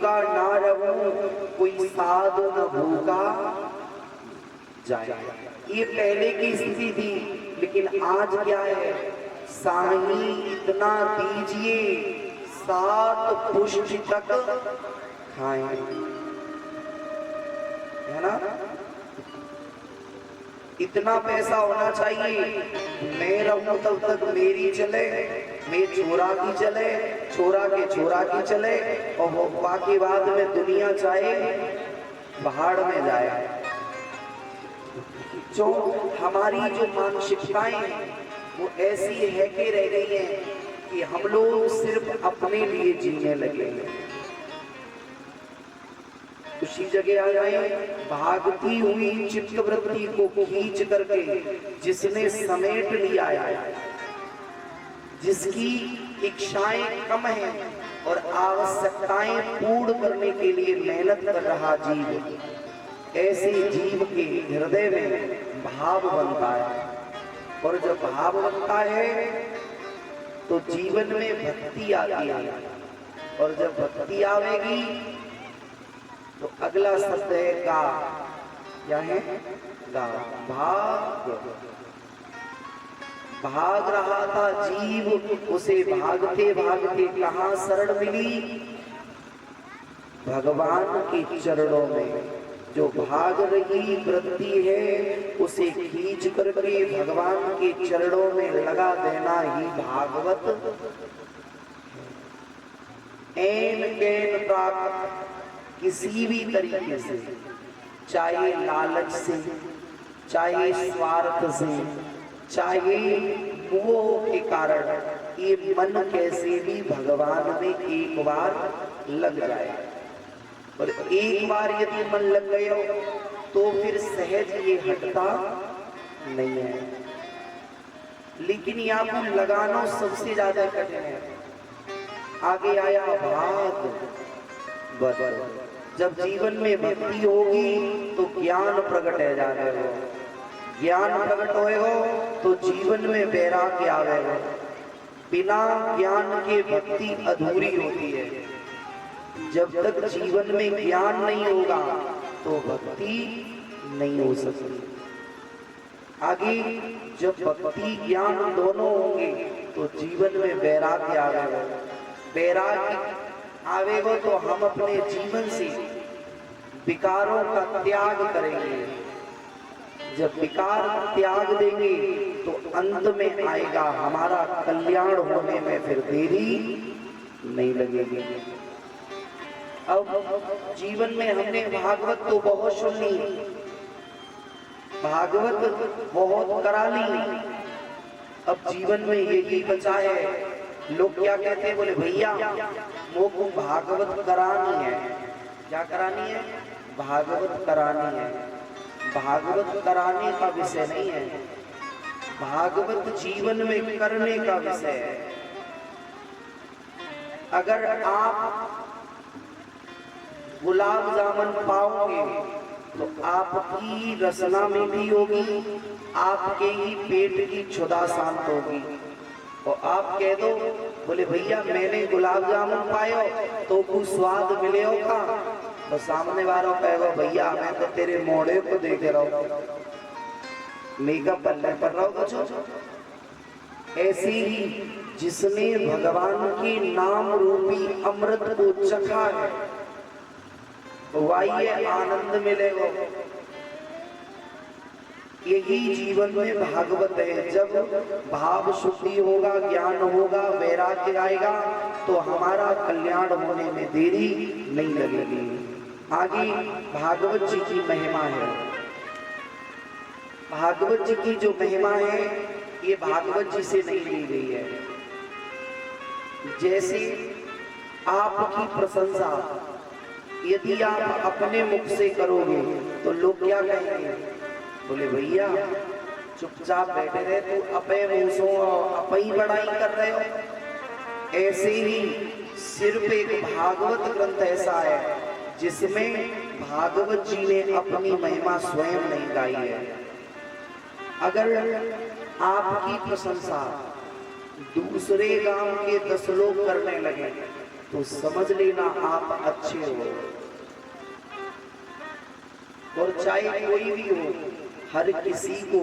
भूखा ना रहूं, कोई साध न भूखा जाए। ये पहले की स्थिति थी, लेकिन आज क्या है, साईं इतना दीजिए 7 पुष्टि तक खाएं, है ना। इतना पैसा होना चाहिए, मैं रहूं तब तक मेरी चले, मैं छोरा की चले, छोरा के छोरा की चले, और वो बाकी बाद में दुनिया चाहे पहाड़ में जाए। जो हमारी जो मानसिकताएं वो ऐसी है कि रह गई हैं कि हम लोग सिर्फ अपने लिए जीने लगे। उसी जगह आ जाए, भागती हुई चित्तवृत्ति को खींच करके जिसने समेट लिया है, जिसकी इच्छाएं कम हैं और आवश्यकताएं पूर्ण करने के लिए मेहनत कर रहा जीव, ऐसे जीव के हृदय में भाव बनता है। और जब भाव बनता है तो जीवन में भक्ति आती है, और जब भक्ति आवेगी तो अगला शब्द है गा। क्या है? गा। भाग भाग रहा था जीव, उसे भागते भागते कहां शरण मिली? भगवान के चरणों में। जो भाग रही वृत्ति है उसे खींच करके भगवान के चरणों में लगा देना ही भागवत। ऐन कैन प्राप्त किसी भी तरीके से, चाहे लालच से, चाहे स्वार्थ से, चाहे मोह के कारण, ये मन कैसे भी भगवान में एक बार लग जाए। और एक बार यदि मन लग गया तो फिर सहज ये हटता नहीं है। लेकिन यहाँ को लगाना सबसे ज्यादा कठिन है। आगे आया भाग बद। जब जीवन में भक्ति होगी तो ज्ञान प्रकट है जाने हो, ज्ञान प्रकट होएगा तो जीवन में वैराग्य आवेगा। बिना ज्ञान के भक्ति अधूरी होती है। जब तक जीवन में ज्ञान नहीं होगा तो भक्ति नहीं हो सकती। आगे जब भक्ति ज्ञान दोनों होंगे तो जीवन में वैराग्य आवेगा। वैराग्य आवेगा तो हम अपने जीवन से विकारों का त्याग करेंगे। जब विकार त्याग देंगे तो अंत में आएगा हमारा कल्याण होने में फिर देरी नहीं लगेगी। अब जीवन में हमने भागवत तो बहुत सुन ली, भागवत बहुत करा ली, अब जीवन में यही बचा है। लोग क्या कहते हैं, बोले भैया वो को भागवत करानी है। क्या करानी है? भागवत करानी है। भागवत कराने का विषय नहीं है, भागवत जीवन में करने का विषय है। अगर आप गुलाब जामुन पाओगे तो आपकी रसना मीठी होगी, आपके ही पेट की क्षुधा शांत होगी। और आप कह दो, बोले भैया मैंने गुलाब जामुन पायो तो कुछ स्वाद मिले होगा, तो सामने वालों कहेगा भैया मैं तो तेरे मोड़े को देख रहा हूँ, मेकअप पल्ले पर रहा हूँ। ऐसे ही जिसने भगवान की नाम रूपी अमृत को चखा है वाह्य आनंद मिलेगा। यही जीवन में भागवत है। जब भाव शुद्धि होगा, ज्ञान होगा, वैराग्य आएगा तो हमारा कल्याण होने में देरी नहीं लगेगी। आगे भागवत जी की महिमा है। भागवत जी की जो महिमा है ये भागवत जी से नहीं ली गई है। जैसे आपकी प्रशंसा यदि आप अपने मुख से करोगे तो लोग क्या कहेंगे, बोले भैया चुपचाप बैठे रहे, तो अपे मुंह अपई बड़ाई कर रहे हो। ऐसे ही सिर्फ एक भागवत ग्रंथ ऐसा है जिसमें भागवत जी ने अपनी महिमा स्वयं नहीं गाई है। अगर आपकी प्रशंसा दूसरे गांव के 10 लोग करने लगे तो समझ लेना आप अच्छे हो। और चाहे कोई भी हो, हर किसी को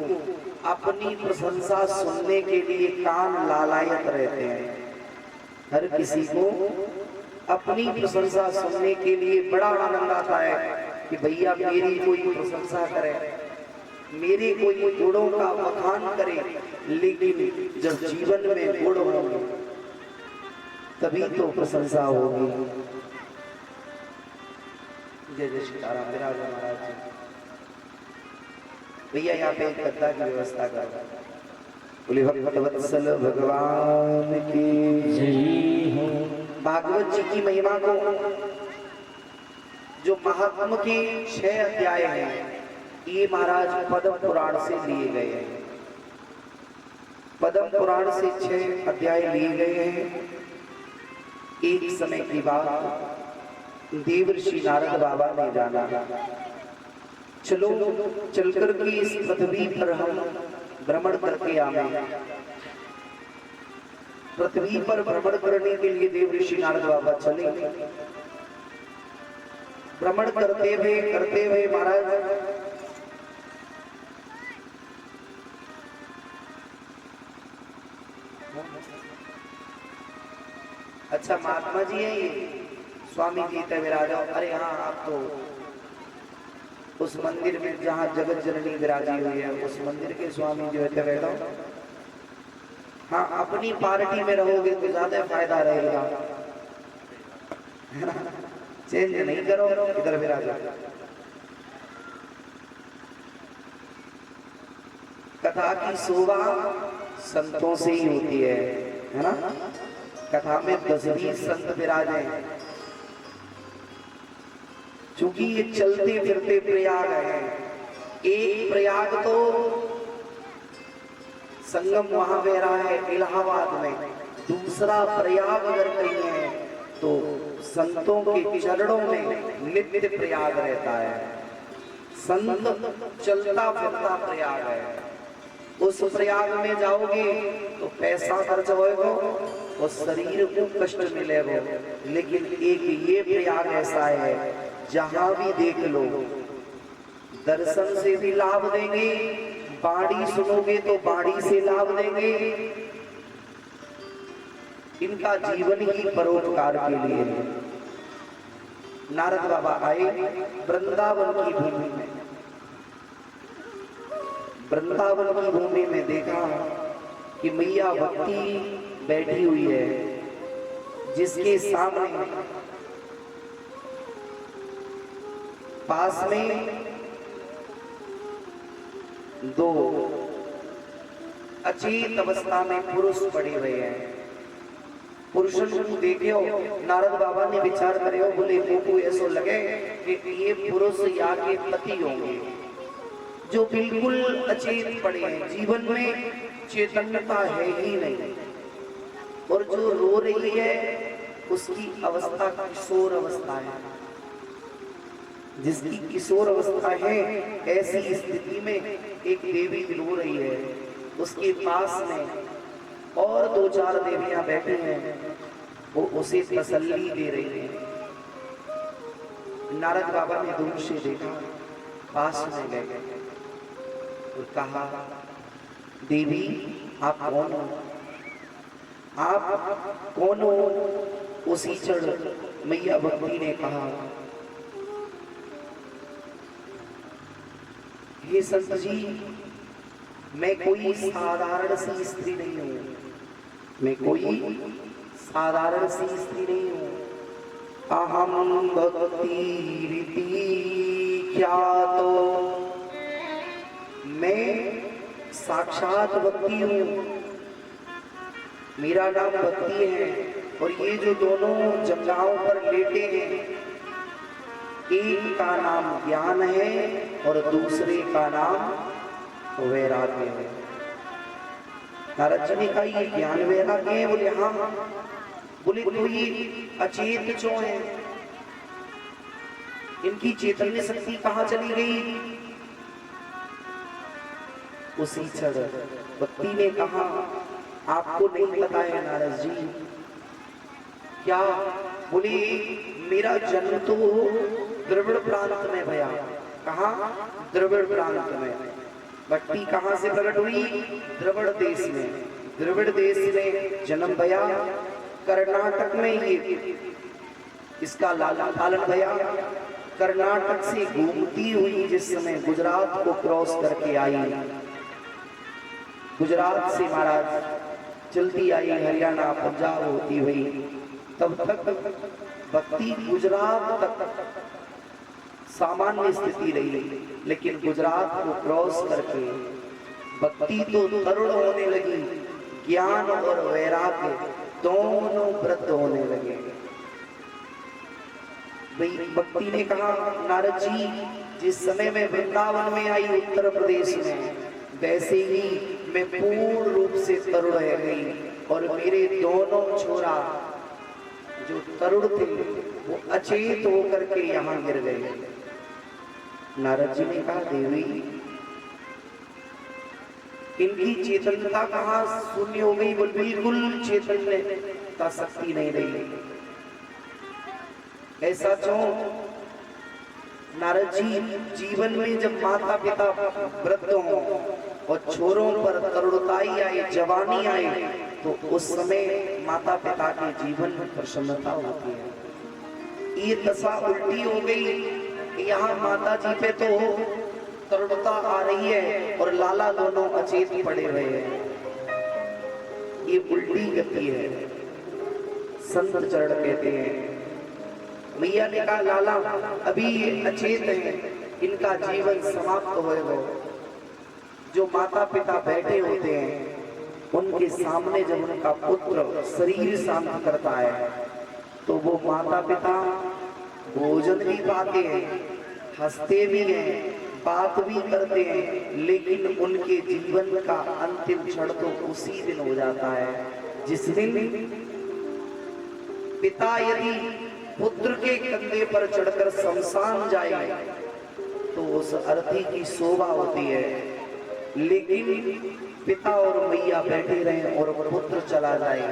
अपनी प्रशंसा सुनने के लिए कान लालायत रहते हैं। हर किसी को अपनी प्रशंसा सुनने के लिए बड़ा आनंद आता है कि भैया मेरी कोई प्रशंसा करे, मेरे कोई गुणों का बखान करे। लेकिन जब जीवन में गुण होंगे तभी तो प्रशंसा होगी। जय जय सीताराम। विराज महाराज जी भैया यहाँ पे एक गद्दा की व्यवस्था कर। बोले भगवत वत्सल भगवान की जय हो। भागवत जी की महिमा को, जो महात्म के 6 अध्याय हैं, ये महाराज पद्म पुराण से लिए गए हैं। पद्म पुराण से 6 अध्याय लिए गए हैं। एक समय की बात देवर्षि नारद बाबा ने जाना, चलो चलकर के इस पृथ्वी पर हम भ्रमण करके आवे। पृथ्वी पर भ्रमण करने के लिए देवर्षि नारद बाबा चले। भ्रमण करते हुए महाराज अच्छा महात्मा जी है ये, स्वामी जी थे विराज। अरे हाँ, आप तो उस मंदिर में जहाँ जगत जननी विराजी हुई है, उस मंदिर के स्वामी जो है बैठो। हाँ, अपनी पार्टी में रहोगे तो ज्यादा फायदा रहेगा, है ना? चेंज नहीं करो, इधर विराजो। कथा की शोभा संतों से ही होती है ना? कथा में 10-20 संत विराजे, चूंकि ये चलते फिरते प्रयाग है। एक प्रयाग तो संगम वहां बह रहा है इलाहाबाद में, दूसरा प्रयाग अगर कहीं है तो संतों के चरणों में नित्य प्रयाग रहता है। संत चलता फिरता प्रयाग है। उस प्रयाग में जाओगे तो पैसा खर्च होगा और शरीर को कष्ट मिलेगा। लेकिन एक ये प्रयाग ऐसा है, जहां भी देख लो दर्शन से भी लाभ देंगे, बाणी सुनोगे तो बाणी से लाभ देंगे। इनका जीवन ही परोपकार के लिए है। नारद बाबा आए वृंदावन की भूमि में। वृंदावन की भूमि में देखा कि मैया भक्ति बैठी हुई है, जिसके सामने पास में 2 अचेत अवस्था में पुरुष पड़े हुए हैं। पुरुषों को देखियो, नारद बाबा ने विचार करियो, बोले को ऐसा लगे कि ये पुरुष या के पति होंगे, जो बिल्कुल अचेत पड़े हैं, जीवन में चेतनता है ही नहीं। और जो रो रही है उसकी अवस्था किशोर अवस्था है। जिसकी किशोर अवस्था है, ऐसी स्थिति में एक देवी रो रही है। उसके पास में और 2-4 देवियां बैठी हैं, वो उसे तसल्ली दे रही है। नारद बाबा ने दूर से देखा, पास में गए और कहा, देवी आप कौन हो? आप कौन हो? उसी क्षण मैया भक्ति ने कहा, हे संत जी, मैं कोई साधारण सी स्त्री नहीं हूं। मैं कोई साधारण सी स्त्री नहीं हूं। अहम भक्ति रीति ख्यातो, मैं साक्षात भक्ति हूं। मेरा नाम भक्ति है। और ये जो दोनों जंगाओं पर लेटे हैं, एक का नाम ज्ञान है और दूसरे का नाम वैराग्य है। नारद जी ने कहा, ये ज्ञान वैराग्य है? बोले हाँ। बोले तो ये अचेत जो है, इनकी चैतन्य शक्ति कहाँ चली गई? उसी क्षण भक्ति ने कहा, आपको नहीं पता है नारद जी, क्या बोली मेरा जन्म तो द्रविड़ प्रांत में भया। कहा? द्रविड़ प्रांत में। भक्ति कहां से प्रकट हुई? द्रविड़ देश में। द्रविड़ देश में जन्म भया। कर्नाटक में ये इसका लालन पालन भया। कर्नाटक से घूमती हुई जिस समय गुजरात को क्रॉस करके आई, गुजरात से महाराज चलती आई हरियाणा पंजाब होती हुई, तब तक भक्ति गुजरात तक सामान्य स्थिति रही, लेकिन गुजरात को क्रॉस करके भक्ति तो तरुण होने लगी, ज्ञान और वैराग्य दोनों वृद्ध होने लगे। भाई भक्ति ने कहा नारद जी जिस समय मैं वृंदावन में आई उत्तर प्रदेश में, वैसे ही मैं पूर्ण रूप से तरुण रह गई और मेरे दोनों छोरा जो तरुण थे वो अचेत होकर के यहाँ गिर गए। नारद जी ने कहा देवी इनकी चेतनता कहाँ शून्य हो गई? बोल बिल्कुल चेतनता शक्ति नहीं रही। ऐसा क्यों? नारद जी जीवन में जब माता पिता वृद्ध हों और छोरों पर तरुणताई आए, जवानी आए, तो उस समय माता पिता के जीवन में प्रसन्नता होती है। ये दशा उल्टी हो गई। यहाँ माता जी पे तो तरुणता आ रही है और लाला दोनों अचेत पड़े हुए हैं। ये उल्टी गति है। संत चरण कहते हैं, मैया ने कहा लाला अभी ये अचेत है, इनका जीवन समाप्त होएगा। जो माता पिता बैठे होते हैं उनके सामने जब उनका पुत्र शरीर शांत करता है तो वो माता पिता भोजन भी पाते हैं, हंसते भी हैं, बात भी करते हैं, लेकिन उनके जीवन का अंतिम क्षण तो उसी दिन हो जाता है जिस दिन पिता यदि पुत्र के कंधे पर चढ़कर शमशान जाए तो उस अर्थी की शोभा होती है, लेकिन पिता और मैया बैठे रहे और पुत्र चला जाए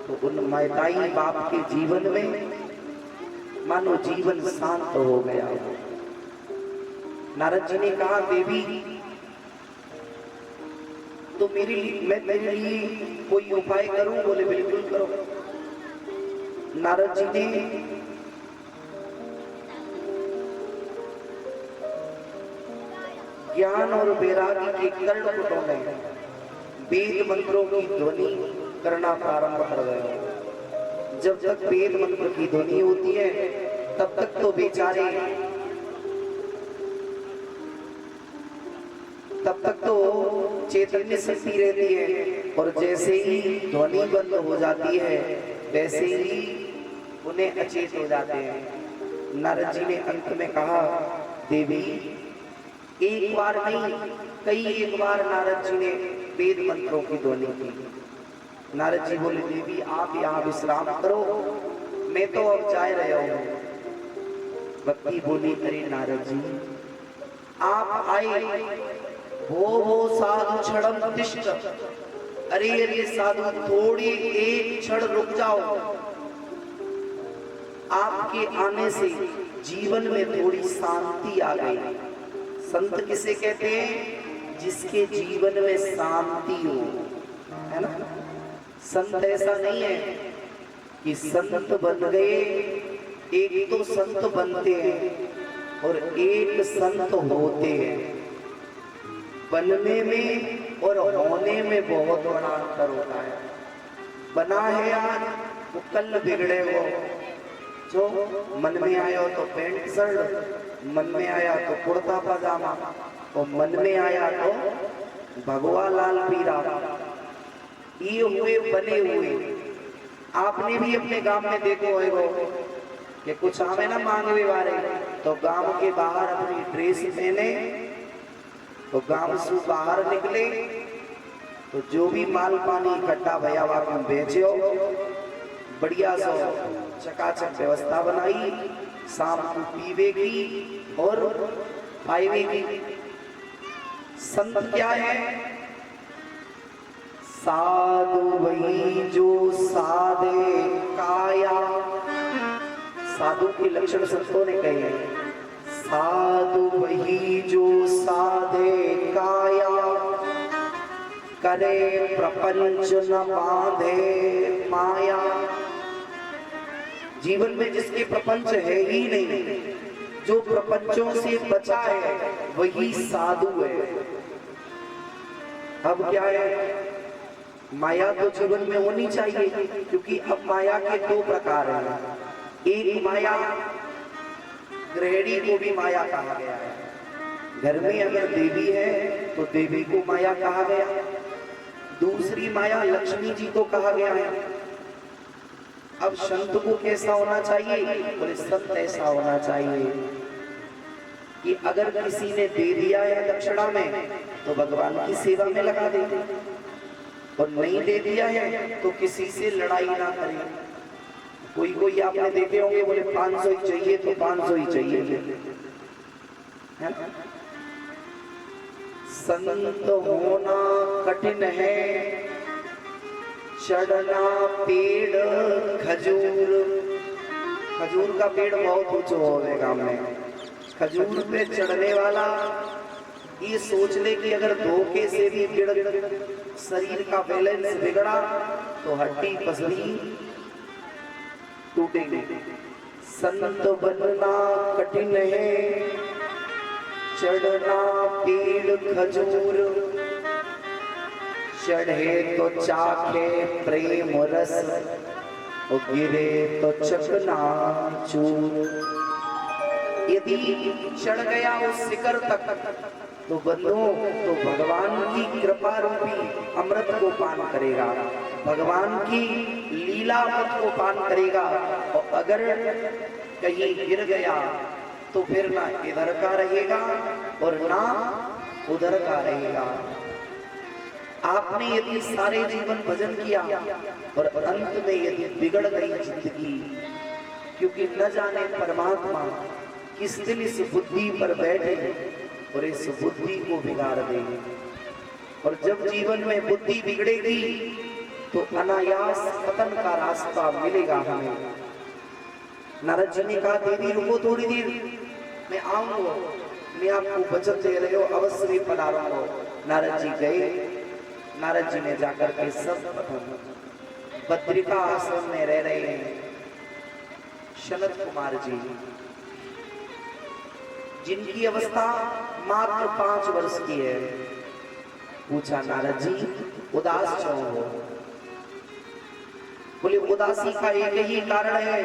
तो उन माताई बाप के जीवन में मानो जीवन शांत हो गया। नारद जी ने कहा देवी तो मैं मेरे लिए कोई उपाय करूं? बोले बिल्कुल करो। नारद जी ने ज्ञान और वैराग्य के कर्णपुटों में वेद मंत्रों की ध्वनि करना प्रारंभ कर गए। जब तक वेद मंत्र की ध्वनि होती है तब तक तो बेचारे, तब तक तो चैतन्य शक्ति रहती है और जैसे ही ध्वनि बंद हो जाती है वैसे ही उन्हें अचेत हो जाते हैं। नारद जी ने अंत में कहा देवी एक बार नहीं कई एक बार नारद जी ने वेद मंत्रों की ध्वनि की। नारद जी बोले देवी आप यहाँ विश्राम करो, मैं तो अब जा रहा हूँ। भक्ति बोली अरे नारद जी आप आए, वो साधु क्षणम तिष्ठ, अरे साधु थोड़ी एक क्षण रुक जाओ। आपके आने से जीवन में थोड़ी शांति आ गई। संत किसे कहते हैं? जिसके जीवन में शांति हो, है ना। संत ऐसा नहीं है कि संत बन गए, एक तो संत बनते हैं और एक संत होते हैं। बनने में और होने में बहुत बड़ा अंतर होता है। बना है आज वो कल बिगड़े हो, जो मन में आया तो पैंट शर्ट, मन में आया तो कुर्ता पजामा, और मन में आया तो भगवा लाल पीरा, ये हुए बने हुए। आपने भी अपने गांव में देखो होगा कि कुछ हमें ना मांगवे वाले तो गांव के बाहर अपनी ड्रेस पहने तो गांव से बाहर निकले तो जो भी माल पानी इकट्ठा भया वहां बेचे हो, बढ़िया सो चकाचक व्यवस्था बनाई, शाम को पीवे की और खाएवे की। संत क्या है? साधु वही जो साधे काया साधु के लक्षण संतों ने कहे, साधु वही जो साधे काया, करे प्रपंच न बांधे माया। जीवन में जिसके प्रपंच है ही नहीं, जो प्रपंचों से बचा है वही साधु है। अब क्या है, माया तो जीवन में होनी चाहिए, क्योंकि अब माया के दो प्रकार हैं। एक माया, गृहिणी को भी माया कहा गया है। घर में अगर देवी है तो देवी को माया कहा गया। दूसरी माया लक्ष्मी जी को कहा गया है। अब संत को कैसा होना चाहिए? बोले संत ऐसा होना चाहिए कि अगर किसी ने दे दिया है दक्षिणा में तो भगवान की सेवा में लगा दे, और नहीं दे दिया है तो किसी से लड़ाई ना करे। कोई आपने देखे होंगे, बोले 500 ही चाहिए तो 500 ही चाहिए, है? संत होना कठिन है, चढ़ना पेड़ खजूर। खजूर का पेड़ बहुत ऊंचा होगा में, खजूर पे चढ़ने वाला ये सोच ले कि अगर धोखे से भी शरीर का बैलेंस बिगड़ा तो हड्डी पसली टूटेगी। संत बनना कठिन है, चढ़ना पेड़ खजूर, चढ़े तो चाखे प्रेम रस, और गिरे तो चकनाचूर। यदि चढ़ गया उस शिखर तक तो बंधुओं तो भगवान की कृपा रूपी अमृत को पान करेगा, भगवान की लीला अमृत को पान करेगा। और अगर कहीं गिर गया तो फिर ना इधर का रहेगा और ना उधर का रहेगा। आपने यदि सारे जीवन भजन किया और अंत में यदि बिगड़ गई जिंदगी, क्योंकि न जाने परमात्मा किस दिन इस बुद्धि पर बैठे और इस बुद्धि को बिगाड़ देंगे। और जब जीवन में बुद्धि बिगड़ेगी तो अनायास पतन का रास्ता मिलेगा हमें। नारद जी ने कहा, देवी रुको थोड़ी देर, मैं आऊंगा, मैं आपको वचन दे रहे हो, अवश्य में पधारूंगा। नारद जी गए। नारद जी ने जाकर के सर्वप्रथम बद्रिका आश्रम में रह रहे हैं सनत कुमार जी, जिनकी अवस्था मात्र 5 वर्ष की है। पूछा, नारद जी उदास क्यों हो? बोले, उदासी का एक ही कारण है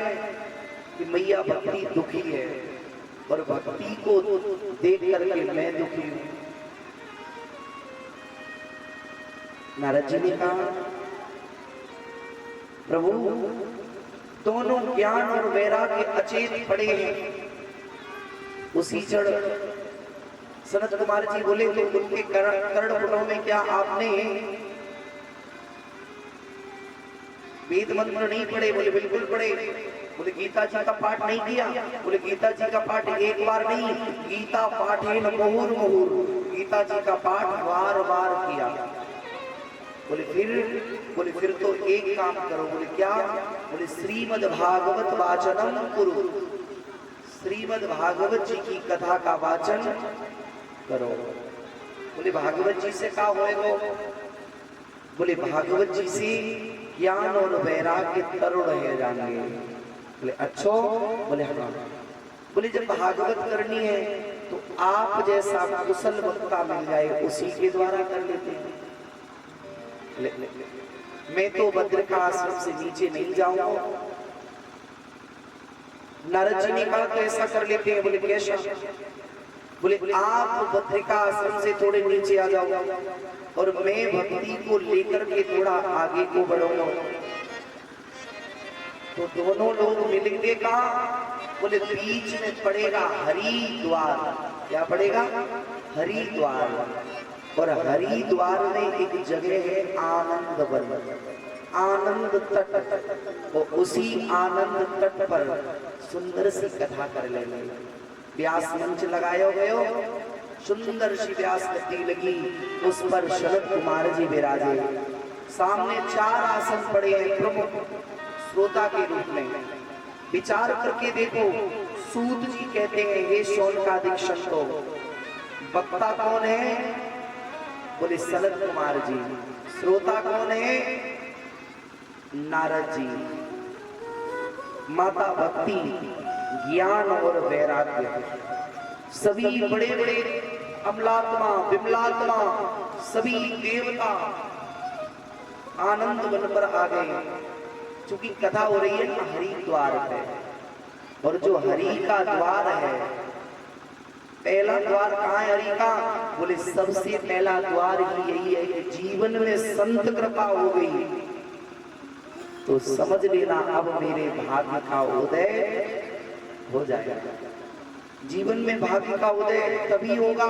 कि मैया भक्ति दुखी है और भक्ति को देख करके मैं दुखी हूं। नारद जी ने कहा, प्रभु दोनों ज्ञान और वैराग्य अचेत पड़े हैं उसी जड़। सनत कुमार जी बोले, तो उनके कर्णपुटों में क्या आपने वेद मंत्र नहीं पढ़े? बोले, बिल्कुल पढ़े। बोले, गीता जी का पाठ नहीं किया? बोले, गीता जी का पाठ एक बार नहीं, गीता पाठेन मुहुर्मुहुः, गीता जी का पाठ बार बार किया। बोले, फिर तो एक काम करो। बोले, क्या? बोले, श्रीमद् भागवत वाचनम कुरु, श्रीमद् भागवत जी की कथा का वाचन करो। बोले, भागवत जी से क्या होएगा? बोले, भागवत जी से ज्ञान और वैराग्य तरुण है जाएंगे। बोले, अच्छा? बोले, हाँ। बोले, जब भागवत करनी है तो आप जैसा कुशल वक्ता मिल जाए उसी के द्वारा कर लेते हैं। मैं तो बद्रिका आश्रम से नीचे नहीं जाऊंगा। नारद जी ने कहा, तो ऐसा कर लेते हैं। बोले, कैसा? बोले, आप बद्रिका आश्रम से थोड़े नीचे आ जाओ और मैं भक्ति को लेकर के थोड़ा आगे को बढ़ूंगा। तो दोनों लोग मिलेंगे कहाँ? बोले, बीच में पड़ेगा हरिद्वार। क्या पड़ेगा? हरिद्वार। और हरिद्वार में एक जगह है आनंद वन, आनंद तट। और उसी आनंद तट पर सुंदर सी कथा कर लेंगे। व्यास मंच लगाया गयो, सुंदर सी व्यास गद्दी लगी, उस पर सनत कुमार जी विराजे। सामने 4 आसन पड़े हैं प्रमुख श्रोता के रूप में। विचार करके देखो। सूत जी कहते हैं हे शौनकादिक संतो, वक्ता कौन है? बोले सनत कुमार जी। श्रोता कौन है? नारद जी। माता भक्ति, ज्ञान और वैराग्य, सभी बड़े बड़े अमलात्मा विमलात्मा सभी देवता आनंद वन पर आ गए। चूंकि कथा हो रही है ना हरि द्वार पे, और जो हरि का द्वार है, पहला द्वार कहाँ है हरि का? बोले सबसे पहला द्वार ही यही है कि जीवन में संत कृपा हो गई तो समझ लेना अब मेरे भाग्य का उदय हो जाएगा। जीवन में भाग्य का उदय तभी होगा,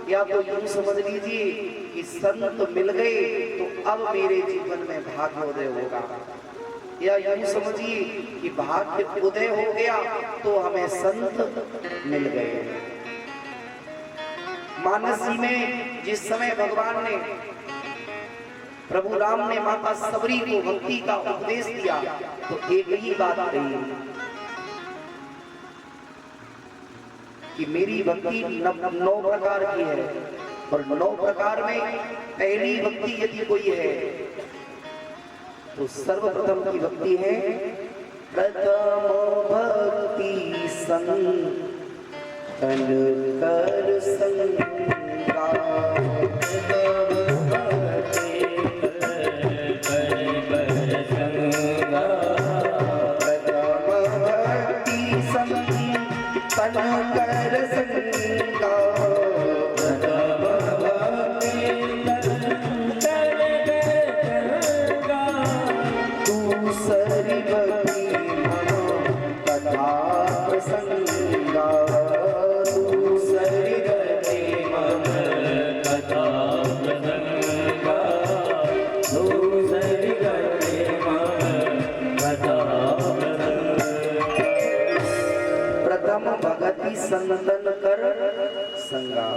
या तो यूं समझ लीजिए कि संत मिल गए तो अब मेरे जीवन में भाग्य उदय होगा, या यूं समझिए कि भाग्य उदय हो गया तो हमें संत मिल गए। मानस जी में जिस समय भगवान ने, प्रभु राम ने माता सबरी को भक्ति का उपदेश दिया तो एक ही बात कही कि मेरी भक्ति 9 प्रकार की है, और 9 प्रकार में पहली भक्ति यदि कोई है तो सर्वप्रथम की भक्ति है प्रथम भक्ति संतन कर संगा। भगति संतन कर संगा।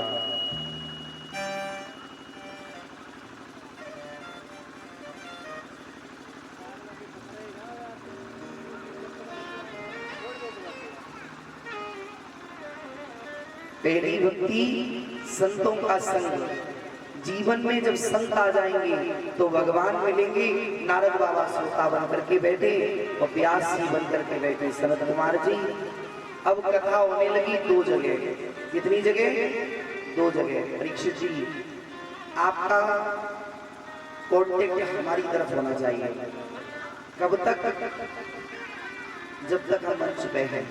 पहली भक्ति संतों का संग। जीवन में जब संत आ जाएंगे तो भगवान मिलेंगे। नारद बाबा श्रोता बन करके बैठे और व्यास जी बन करके बैठे। सनत कुमार जी, अब कथा होने लगी 2 जगह। कितनी जगह? 2 जगह। परीक्षित जी, आपका कॉन्टेक्ट हमारी तरफ होना चाहिए। कब तक? जब तक हम मंच पे हैं,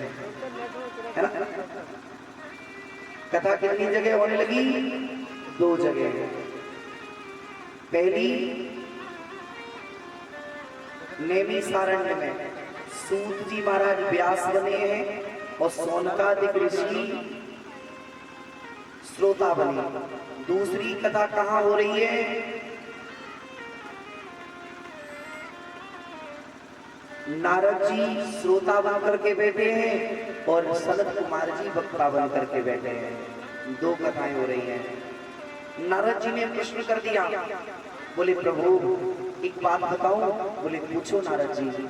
है ना? कथा कितनी जगह होने लगी? 2 जगह। पहली नैमिषारण्य में सूत जी महाराज व्यास बने हैं और शौनकादिक ऋषि श्रोता बने। दूसरी कथा कहां हो रही है? नारद जी श्रोता बन करके बैठे हैं और सनत कुमार जी वक्ता बन करके बैठे हैं। 2 कथाएं हो रही हैं। नारद जी ने प्रश्न कर दिया, बोले प्रभु एक बात बताओ। बोले पूछो नारद जी।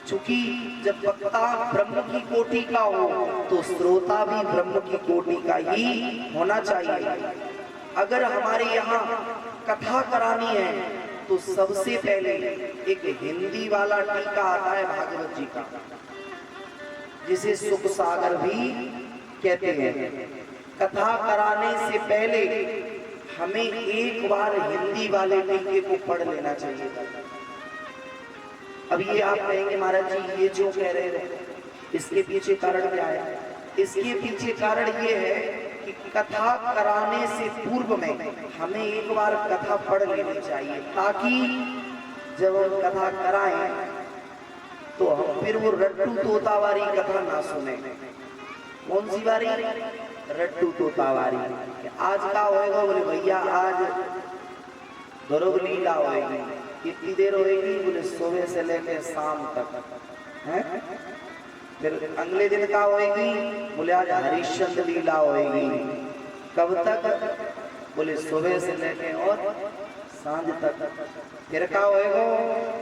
चूंकि जब वक्ता ब्रह्म की कोटि का हो तो श्रोता भी ब्रह्म की कोटि का ही होना चाहिए। अगर हमारे यहाँ कथा करानी है तो सबसे पहले एक हिंदी वाला टीका आता है भागवत जी का, जिसे सुख सागर भी कहते हैं। कथा कराने से पहले हमें एक बार हिंदी वाले टीके को पढ़ लेना चाहिए। अब ये आप कहेंगे महाराज जी ये जो कह रहे हैं इसके पीछे कारण क्या है? इसके पीछे कारण ये है कि कथा कराने से पूर्व में हमें एक बार कथा पढ़ लेनी चाहिए, ताकि जब हम कथा कराएं तो हम फिर वो रट्टू तोतावारी कथा ना सुने। कौन सी वारी? रट्टू तोतावारी। आज का होएगा? बोले भैया आज ध्रुव लीला होएगी। कितनी देर होएगी? बोले सुबह से लेकर शाम तक है। फिर अगले दिन का होएगी? बोले आज हरिश्चंद्र लीला होएगी। कब तक? बोले सुबह से लेकर और सांझ तक। फिर का होएगो?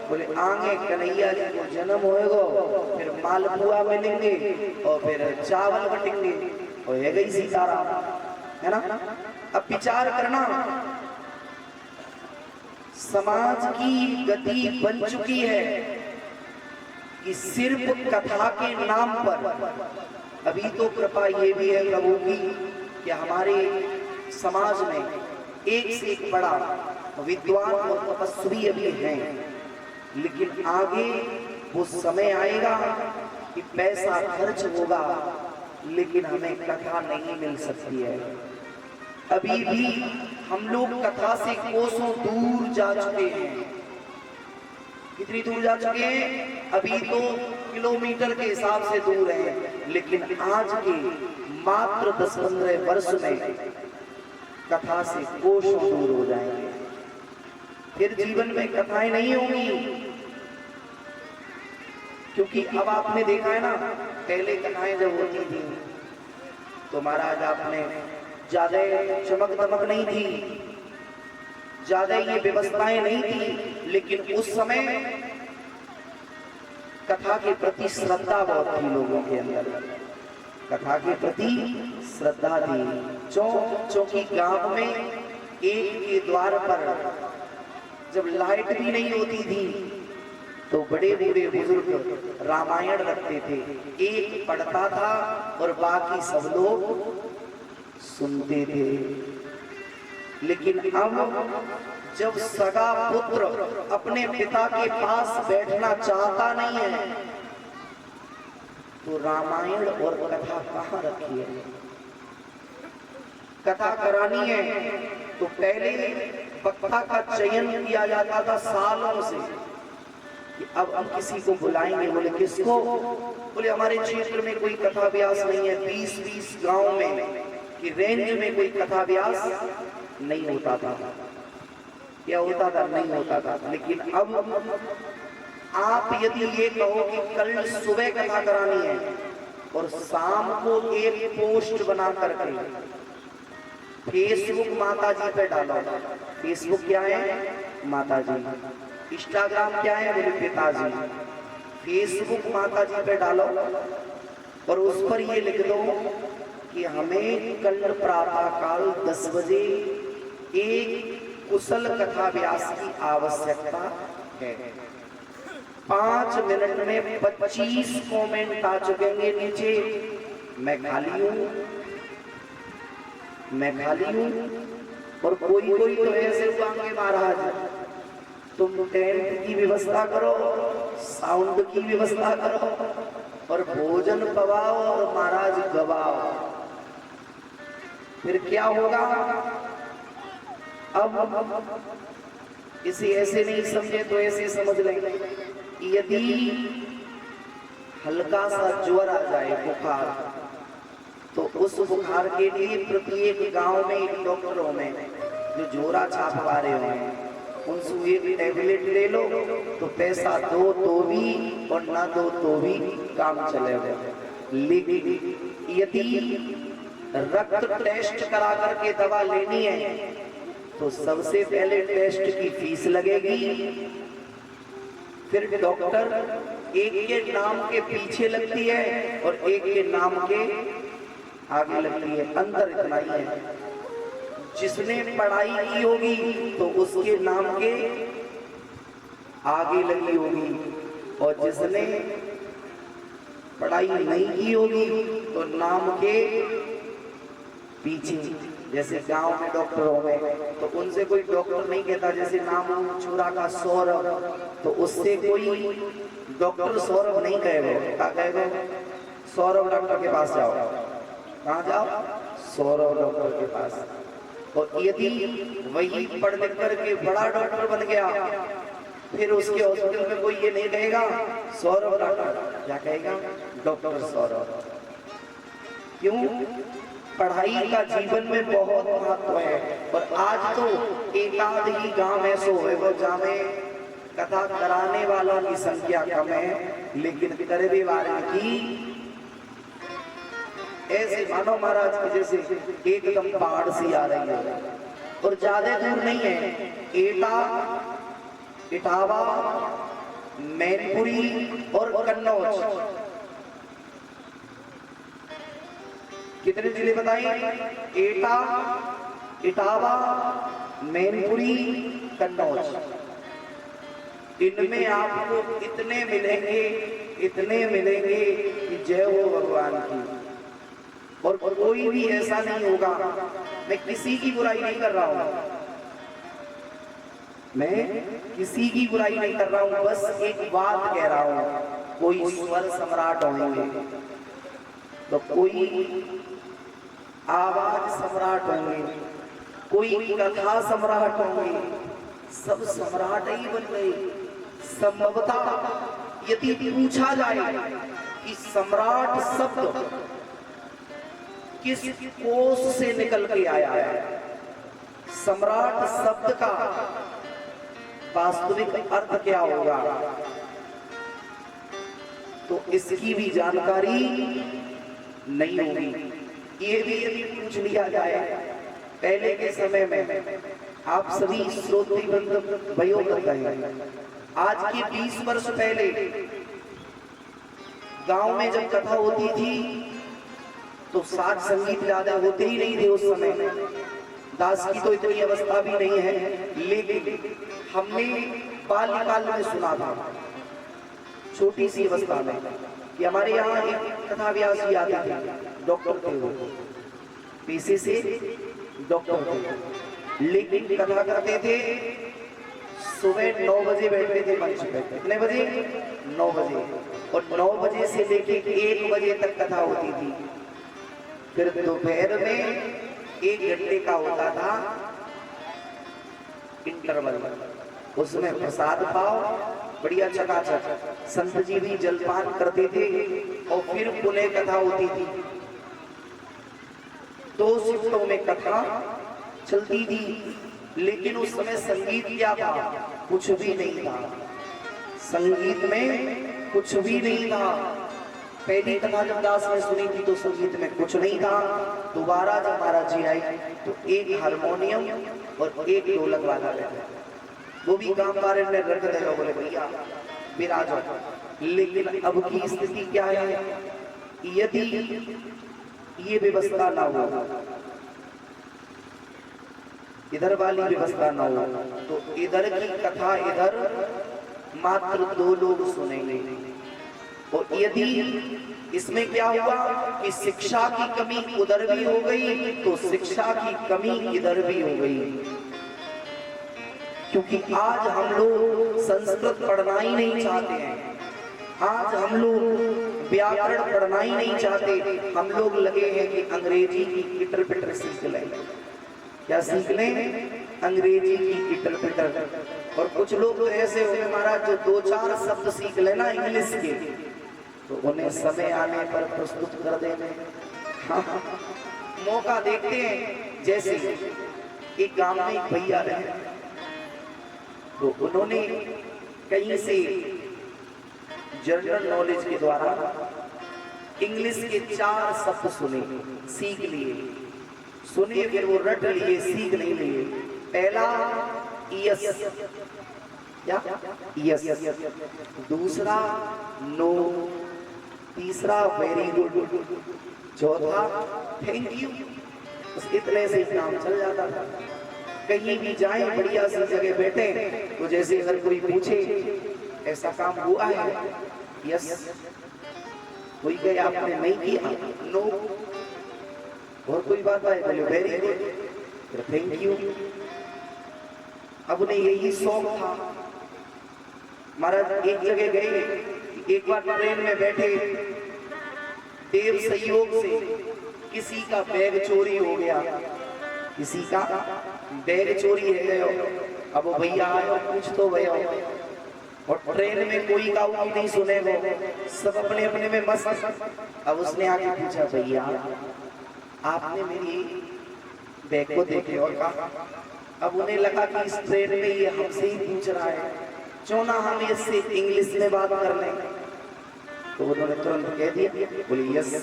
बोले आगे कन्हैया जी को जन्म होएगो, फिर मालपुआ मिलेंगे और फिर चावल बटेंगे और है गई सीताराम, है ना। अब विचार करना, समाज की गति बन चुकी है कि सिर्फ कथा के नाम पर, अभी तो कृपा ये भी है प्रभु की कि हमारे समाज में एक से एक बड़ा विद्वान और तपस्वी अभी हैं, लेकिन आगे वो समय आएगा कि पैसा खर्च होगा लेकिन हमें कथा नहीं मिल सकती है। अभी भी हम लोग कथा से कोसों दूर जा चुके हैं। कितनी दूर जा चुके हैं? अभी तो किलोमीटर के हिसाब से दूर है, लेकिन आज के मात्र 10-15 वर्ष में कथा से कोसों दूर हो जाएंगे। फिर जीवन में कथाएं नहीं होंगी, क्योंकि अब आपने देखा है ना, पहले कथाएं जब होती थी तो महाराज आपने ज्यादा चमक दमक नहीं थी, ज्यादा ये व्यवस्थाएं नहीं थी, लेकिन उस समय कथा के प्रति श्रद्धा बहुत थी लोगों के अंदर, कथा के प्रति श्रद्धा थी। चौकी गांव में एक के द्वार पर जब लाइट भी नहीं होती थी तो बड़े बूढ़े बुजुर्ग रामायण रखते थे, एक पढ़ता था और बाकी सब लोग सुनते थे। लेकिन अब जब सगा पुत्र अपने पिता के पास बैठना चाहता नहीं है तो रामायण और कथा कहाँ रखी है? कथा करानी है तो पहले वक्ता का चयन किया जाता था सालों से कि अब हम किसी को बुलाएंगे। बोले किसको? बोले हमारे क्षेत्र में कोई कथा व्यास नहीं है, 20-20 गांव में कि रेंज में कोई कथा व्यास नहीं होता था। क्या होता था? नहीं होता था। लेकिन अब आप यदि ये कहो कि कल सुबह कथा करानी है और शाम को एक पोस्ट बना करके फेसबुक माता जी पे डालो, फेसबुक क्या है? माता जी। इंस्टाग्राम क्या है? मेरे पिताजी। फेसबुक माता जी पे डालो और उस पर ये लिख दो कि हमें कल प्रातः काल 10 बजे एक कुशल कथा व्यास की आवश्यकता है। 5 मिनट में 25 कमेंट आ चुकेंगे नीचे, मैं खाली हूँ, मैं खाली हूँ। और कोई कोई तो ऐसे हुआ महाराज तुम टेंट की व्यवस्था करो, साउंड की व्यवस्था करो और भोजन पवाओ और महाराज गवाओ। फिर क्या होगा? अब इसे ऐसे नहीं समझे तो ऐसे समझ लेंगे, यदि हल्का सा ज्वर आ जाए, बुखार, तो उस बुखार के लिए प्रत्येक गांव में एक डॉक्टरों में जो जोरा छाप रहे हैं उनसे एक टैबलेट ले लो तो पैसा दो तो भी और ना दो तो भी काम चलेगा। लेकिन यदि रक्त टेस्ट करा करके दवा लेनी है तो सबसे पहले टेस्ट की फीस लगेगी, फिर डॉक्टर एक के नाम के पीछे लगती है और एक के नाम के आगे लगती है। अंतर इतना ही है, जिसने पढ़ाई की होगी तो उसके नाम के आगे लगी होगी और जिसने पढ़ाई नहीं की होगी तो नाम के पीछे। जैसे गांव में डॉक्टरों में तो उनसे कोई डॉक्टर नहीं कहता, जैसे नाम चूरा का सौरभ, तो उससे कोई डॉक्टर सौरभ नहीं कहेगा। क्या कहेगा? सौरभ डॉक्टर के पास जाओ। कहाँ जाओ? सौरभ डॉक्टर के पास। और यदि वही पढ़ लिख करके बड़ा डॉक्टर बन गया फिर उसके हॉस्पिटल में कोई ये नहीं कहेगा सौरभ डॉक्टर, क्या कहेगा? डॉक्टर सौरभ। क्यों? पढ़ाई का जीवन में बहुत महत्व है। और आज तो एकाध ही गांव ऐसे होएगा जहाँ में कथा कराने वालों की संख्या कम है, लेकिन करने वाले की ऐसे मानो महाराज की जैसे एकदम बाढ़ सी आ रही है। और ज्यादा दूर नहीं है, एटा, इटावा, मैनपुरी और कन्नौज। कितने जिले बताइए? एटा, इटावा, मैनपुरी, कन्नौज। इनमें आपको इतने मिलेंगे कि जय हो भगवान की। और कोई भी ऐसा नहीं होगा, मैं किसी की बुराई नहीं कर रहा हूं, मैं किसी की बुराई नहीं कर रहा हूं, बस एक बात कह रहा हूं। कोई स्वर सम्राट होंगे तो कोई आवाज सम्राट होंगे, कोई कथा सम्राट होंगे, सब सम्राट ही बन गए। संभवतः यदि पूछा जाए कि सम्राट शब्द किस कोश से निकल के आया है, सम्राट शब्द का वास्तविक अर्थ क्या होगा, तो इसकी भी जानकारी नहीं होगी। ये भी यदि पूछ लिया जाए, पहले के समय में आप सभी श्रोत्री वृंद भयो बताइए, आज के 20 वर्ष पहले गांव में जब कथा होती थी तो साज संगीत ज्यादा होते ही नहीं थे उस समय। दास की तो इतनी अवस्था भी नहीं है, लेकिन हमने बाल्यकाल में सुना था, छोटी सी अवस्था में, कि हमारे यहाँ एक कथा व्यासी आते थे, डॉक्टर थे वो, पेशे से डॉक्टर थे, लेकिन कथा करते थे सुबह 9 बजे बैठते थे मंच पे। कितने बजे? 9 बजे। और 9 बजे से लेके 1 बजे तक कथा होती थी। फिर दोपहर में 1 घंटे का होता था इंटरवल, उसमें प्रसाद पाओ, बढ़िया चकाचक, संत जी भी जलपान करते थे और फिर पुनः कथा होती थी। 2 शिफ्टों में कथा चलती थी, लेकिन उस समय संगीत क्या था? कुछ भी नहीं था, संगीत में कुछ भी नहीं था। पहली कथा जब दास ने सुनी थी तो संगीत में कुछ नहीं था। दोबारा जब महाराज जी आए तो एक हारमोनियम और एक ढोलक वाला बैठा, वो भी काम बारे में रख देगा, बोले भैया विराजो। लेकिन अब की स्थिति क्या है? यदि ये व्यवस्था ना हो, इधर वाली व्यवस्था ना हो, तो इधर की कथा इधर मात्र 2 लोग सुनेंगे। और यदि इसमें क्या हुआ कि शिक्षा की कमी उधर भी हो गई तो शिक्षा की कमी इधर भी हो गई, क्योंकि आज हम लोग संस्कृत पढ़ना ही नहीं चाहते हैं, आज हम लोग व्याकरण पढ़ना ही नहीं चाहते। हम लोग लगे हैं कि अंग्रेजी की किटर पिटर सीख लें। क्या सीख लें? अंग्रेजी की किटर पिटर। और कुछ लोग तो ऐसे हुए महाराज जो 2-4 शब्द सीख लेना इंग्लिश के, तो उन्हें समय आने पर प्रस्तुत कर देंगे। हाँ, मौका देखते हैं। जैसे एक गांव में एक भैया रहे, तो उन्होंने कहीं से जनरल नॉलेज के द्वारा इंग्लिश के 4 शब्द सुने, सीख लिए, सुने, फिर वो रट लिए, सीख नहीं लिए। पहला यस, क्या? यस। दूसरा नो, तीसरा वेरी गुड, चौथा थैंक यू। बस इतने से काम चल जाता था। कहीं भी जाएं, बढ़िया सी जगह बैठे, तो जैसे अगर कोई पूछे ऐसा काम हुआ है, यस, कोई कहे आपने नहीं किया, नो, और कोई बात है, बोले वेरी गुड, थैंक यू। अब उन्हें यही शौक था। महाराज एक जगह गए, एक बार ट्रेन में बैठे, देव संयोग से किसी का बैग चोरी हो गया, किसी का बैग चोरी है गया। अब वो भैया आयो, पूछ तो भैया, और ट्रेन में कोई गाँव की नहीं सुनेगा, सब अपने अपने में मस्त। अब उसने आके पूछा, भैया आपने मेरी बैग को देखे और कहा। अब उन्हें लगा कि इस ट्रेन में ये हमसे ही पूछ रहा है, क्यों ना हम इससे इंग्लिश में बात कर लें। तो उन्होंने तुरंत कह दिया, बोले यस।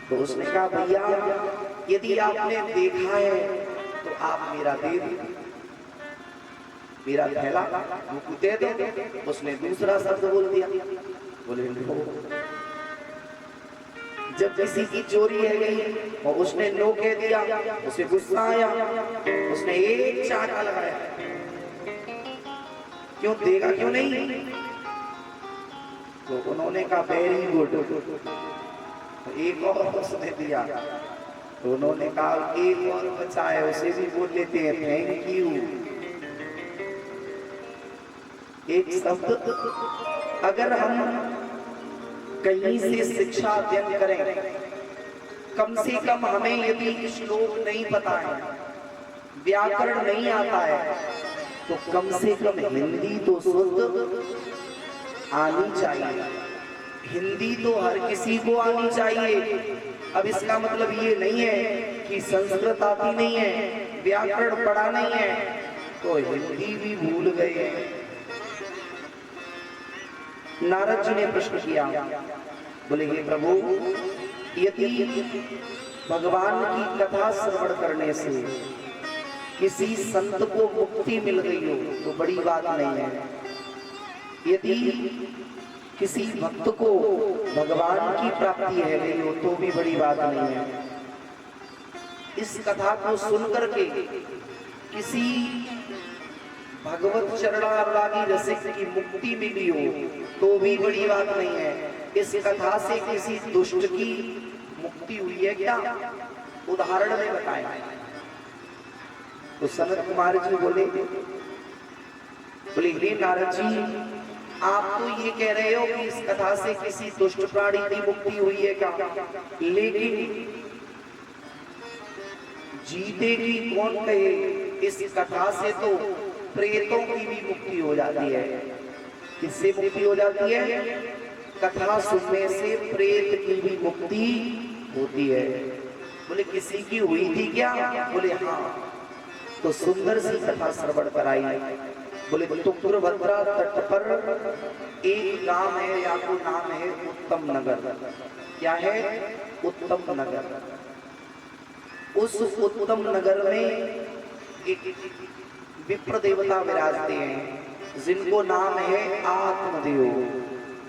तो उसने कहा, भैया यदि आपने देखा है तो आप मेरा दे दो, मेरा थैला मुझको दे दो। उसने दूसरा शब्द बोल दिया, बोले नो। जब किसी की चोरी है गई और उसने नो कह दिया, उसे गुस्सा आया, उसने एक चाटा लगाया, क्यों देगा क्यों नहीं? तो उन्होंने कहा वेरी गुड। एक और उसने दिया, तो उन्होंने कहा एक और बचा है, उसे भी बोल लेते हैं थैंक यू। एक शब्द अगर हम कहीं से शिक्षा अध्ययन करें, कम से कम हमें यदि श्लोक नहीं पता है, व्याकरण नहीं आता है, तो कम से कम हिंदी तो शुद्ध आनी चाहिए। हिंदी तो हर किसी को आनी चाहिए। अब इसका मतलब ये नहीं है कि संस्कृत आती नहीं है, व्याकरण पढ़ा नहीं है तो हिंदी भी भूल गए। नारद जी ने प्रश्न किया, बोले हे प्रभु, यदि भगवान की कथा श्रवण करने से किसी संत को मुक्ति मिल गई हो तो बड़ी बात नहीं है, यदि किसी भक्त को भगवान की प्राप्ति है गई हो तो भी बड़ी बात नहीं है। इस कथा को सुन करके किसी भगवत चरणानुरागी रसिक की मुक्ति मिली हो तो भी बड़ी बात नहीं है। इस कथा से किसी दुष्ट की मुक्ति हुई है क्या? उदाहरण में बताएं। तो सनत कुमार जी बोले हे नारद जी, आप तो ये कह रहे हो कि इस कथा से किसी दुष्ट प्राणी की मुक्ति हुई है क्या, लेकिन जीते की कौन कहे, इस कथा से तो प्रेतों की भी मुक्ति हो जाती है। किससे मुक्ति हो जाती है? कथा सुनने से प्रेत की भी मुक्ति होती है। बोले किसी की हुई थी क्या? बोले हाँ। तो सुंदर सी कथा श्रवण कराई। बोले तुंगभद्रा तट पर एक गांव है, या तो नाम है उत्तम नगर। क्या है? उत्तम नगर। उस उत्तम नगर में एक विप्र देवता विराजते हैं, जिनको नाम है आत्मदेव।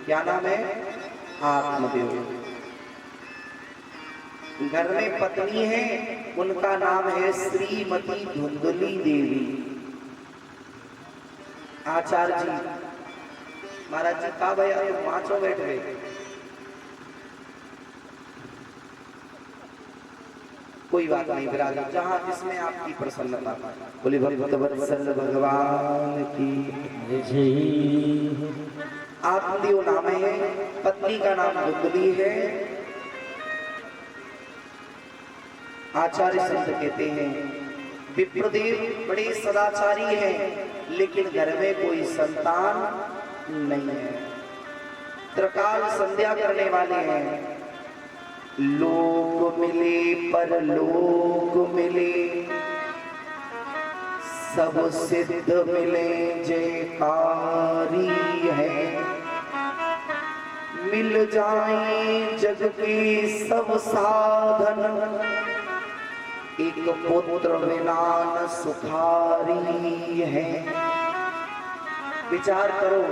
क्या नाम है? आत्मदेव। घर में पत्नी है, उनका नाम है श्रीमती धुंधली देवी। आचार्य जी महाराज जी का भैया तो पांचों बैठ गए। कोई बात नहीं बिरादर, जहां जिसमें आपकी प्रसन्नता। बोले भक्त वत्सल भगवान की जय। आत्मदेव नाम है, पत्नी का नाम धुंधली है। आचार्य संत कहते हैं विप्रदेव बड़े सदाचारी हैं, लेकिन घर में कोई संतान नहीं है। त्रिकाल संध्या करने वाले हैं। लोक मिले पर लोक मिले, सब सिद्ध मिले जयकारी है। मिल जाए जग के सब साधन, एक पुत्र विनान सुखारी है। विचार करो,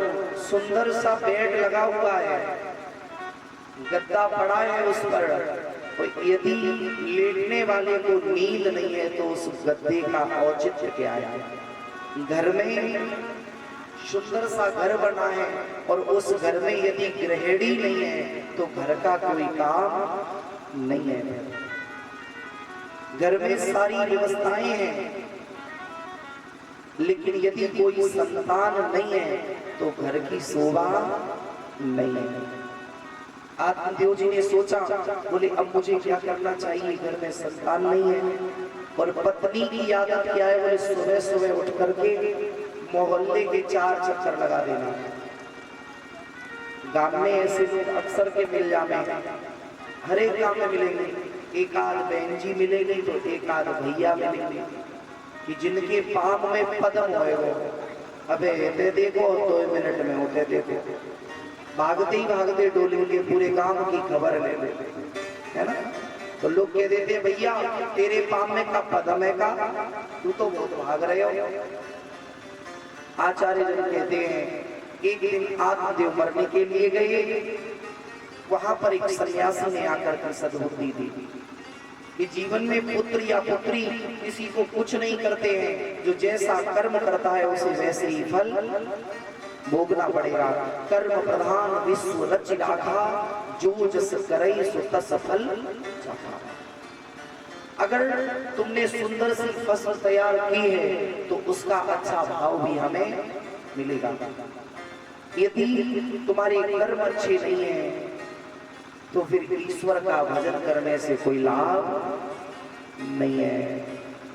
सुंदर सा बेड लगा हुआ है, गद्दा पड़ा है उस पर, तो यदि लेटने वाले को नींद नहीं है तो उस गद्दे का औचित्य क्या है? घर में सुंदर सा घर बना है और उस घर में यदि गृहिणी नहीं है तो घर का कोई काम नहीं है। घर में सारी व्यवस्थाएं हैं, लेकिन यदि कोई संतान नहीं है तो घर की शोभा नहीं है। आत्मदेव जी ने सोचा, बोले अब मुझे क्या करना चाहिए, घर में संतान नहीं है। और पत्नी की आदत क्या है? बोले सुबह सुबह उठ करके मोहल्ले के 4 चक्कर लगा देना। गांव में ऐसे लोग अक्सर के मिल जाते, हर एक गांव में मिलेंगे। एक आध बहन जी मिलेंगे तो एक आध भैया मिलेंगे कि जिनके पाप में पदम होए वो अबे ते देखो 2 मिनट में होते देखो, भागते ही भागते डोलेंगे, पूरे गांव की खबर ले लेते, है ना। तो लोग कह देते हैं भैया तेरे पाम में का पदम है का, तू तो बहुत भाग रहे हो। आचार्य जन कहते हैं एक दिन आत्मदेव मरने के लिए गए, वहां पर एक सन्यासी ने आकर के सद्बुद्धि दी कि जीवन में पुत्र या पुत्री किसी को कुछ नहीं करते हैं, जो जैसा कर्म करता है उसे वैसे ही फल भोगना पड़ेगा। कर्म प्रधान विश्व रच राखा, जो जस करे सो तस फल चाखा। अगर तुमने सुंदर सी फसल तैयार की है तो उसका अच्छा भाव भी हमें मिलेगा। यदि तुम्हारे कर्म अच्छे नहीं है तो फिर ईश्वर का भजन करने से कोई लाभ नहीं है।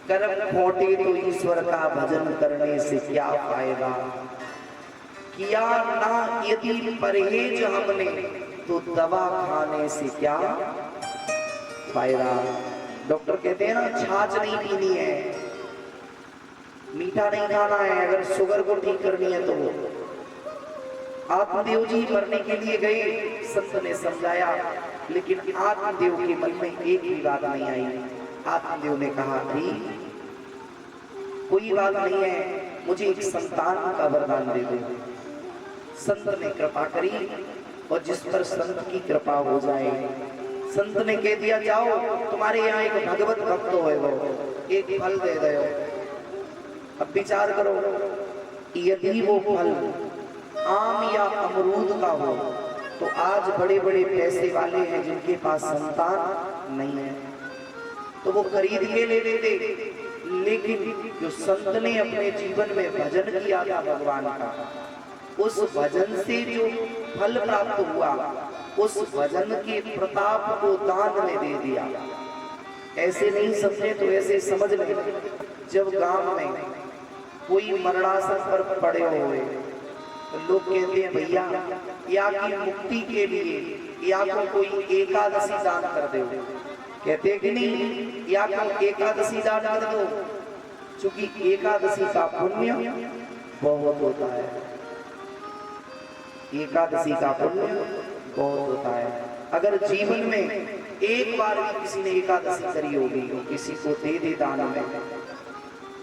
कर्म खोटे तो ईश्वर का भजन करने से क्या फायदा। किया ना यदि परहेज हमने तो दवा खाने से क्या फायदा। डॉक्टर कहते हैं ना छाछ नहीं पीनी है, मीठा नहीं खाना है, अगर शुगर को ठीक करनी है तो। आत्मदेव जी मरने के लिए गए, संत ने समझाया, लेकिन आत्मदेव के मन में एक भी बात नहीं आई। आत्मदेव ने कहा ठीक, कोई बात नहीं है, मुझे एक संतान का वरदान दे दो। संत ने कृपा करी, और जिस पर संत की कृपा हो जाए, संत ने कह दिया जाओ तुम्हारे यहाँ एक भगवत भक्त है, वो एक फल दे दो। अब विचार करो, यदि वो फल आम या अमरूद का हो तो आज बड़े बड़े पैसे वाले हैं जिनके पास संतान नहीं है तो वो खरीद के ले लेते, लेकिन जो संत ने अपने जीवन में भजन किया था भगवान का, उस भजन से जो फल प्राप्त हुआ, उस भजन के प्रताप को दान में दे दिया। ऐसे नहीं समझे तो ऐसे समझ ले, जब गांव में कोई मरणासन पर पड़े हुए तो लोग कहते हैं भैया या की मुक्ति के लिए या को कोई एकादशी दान कर दो, कहते हैं कि नहीं, या को एकादशी दान कर दो, क्योंकि एकादशी का पुण्य बहुत होता है। एकादशी का पुण्य बहुत होता है। अगर जीवन में एक बार भी किसी ने एकादशी करी होगी तो किसी को दे दे दान में।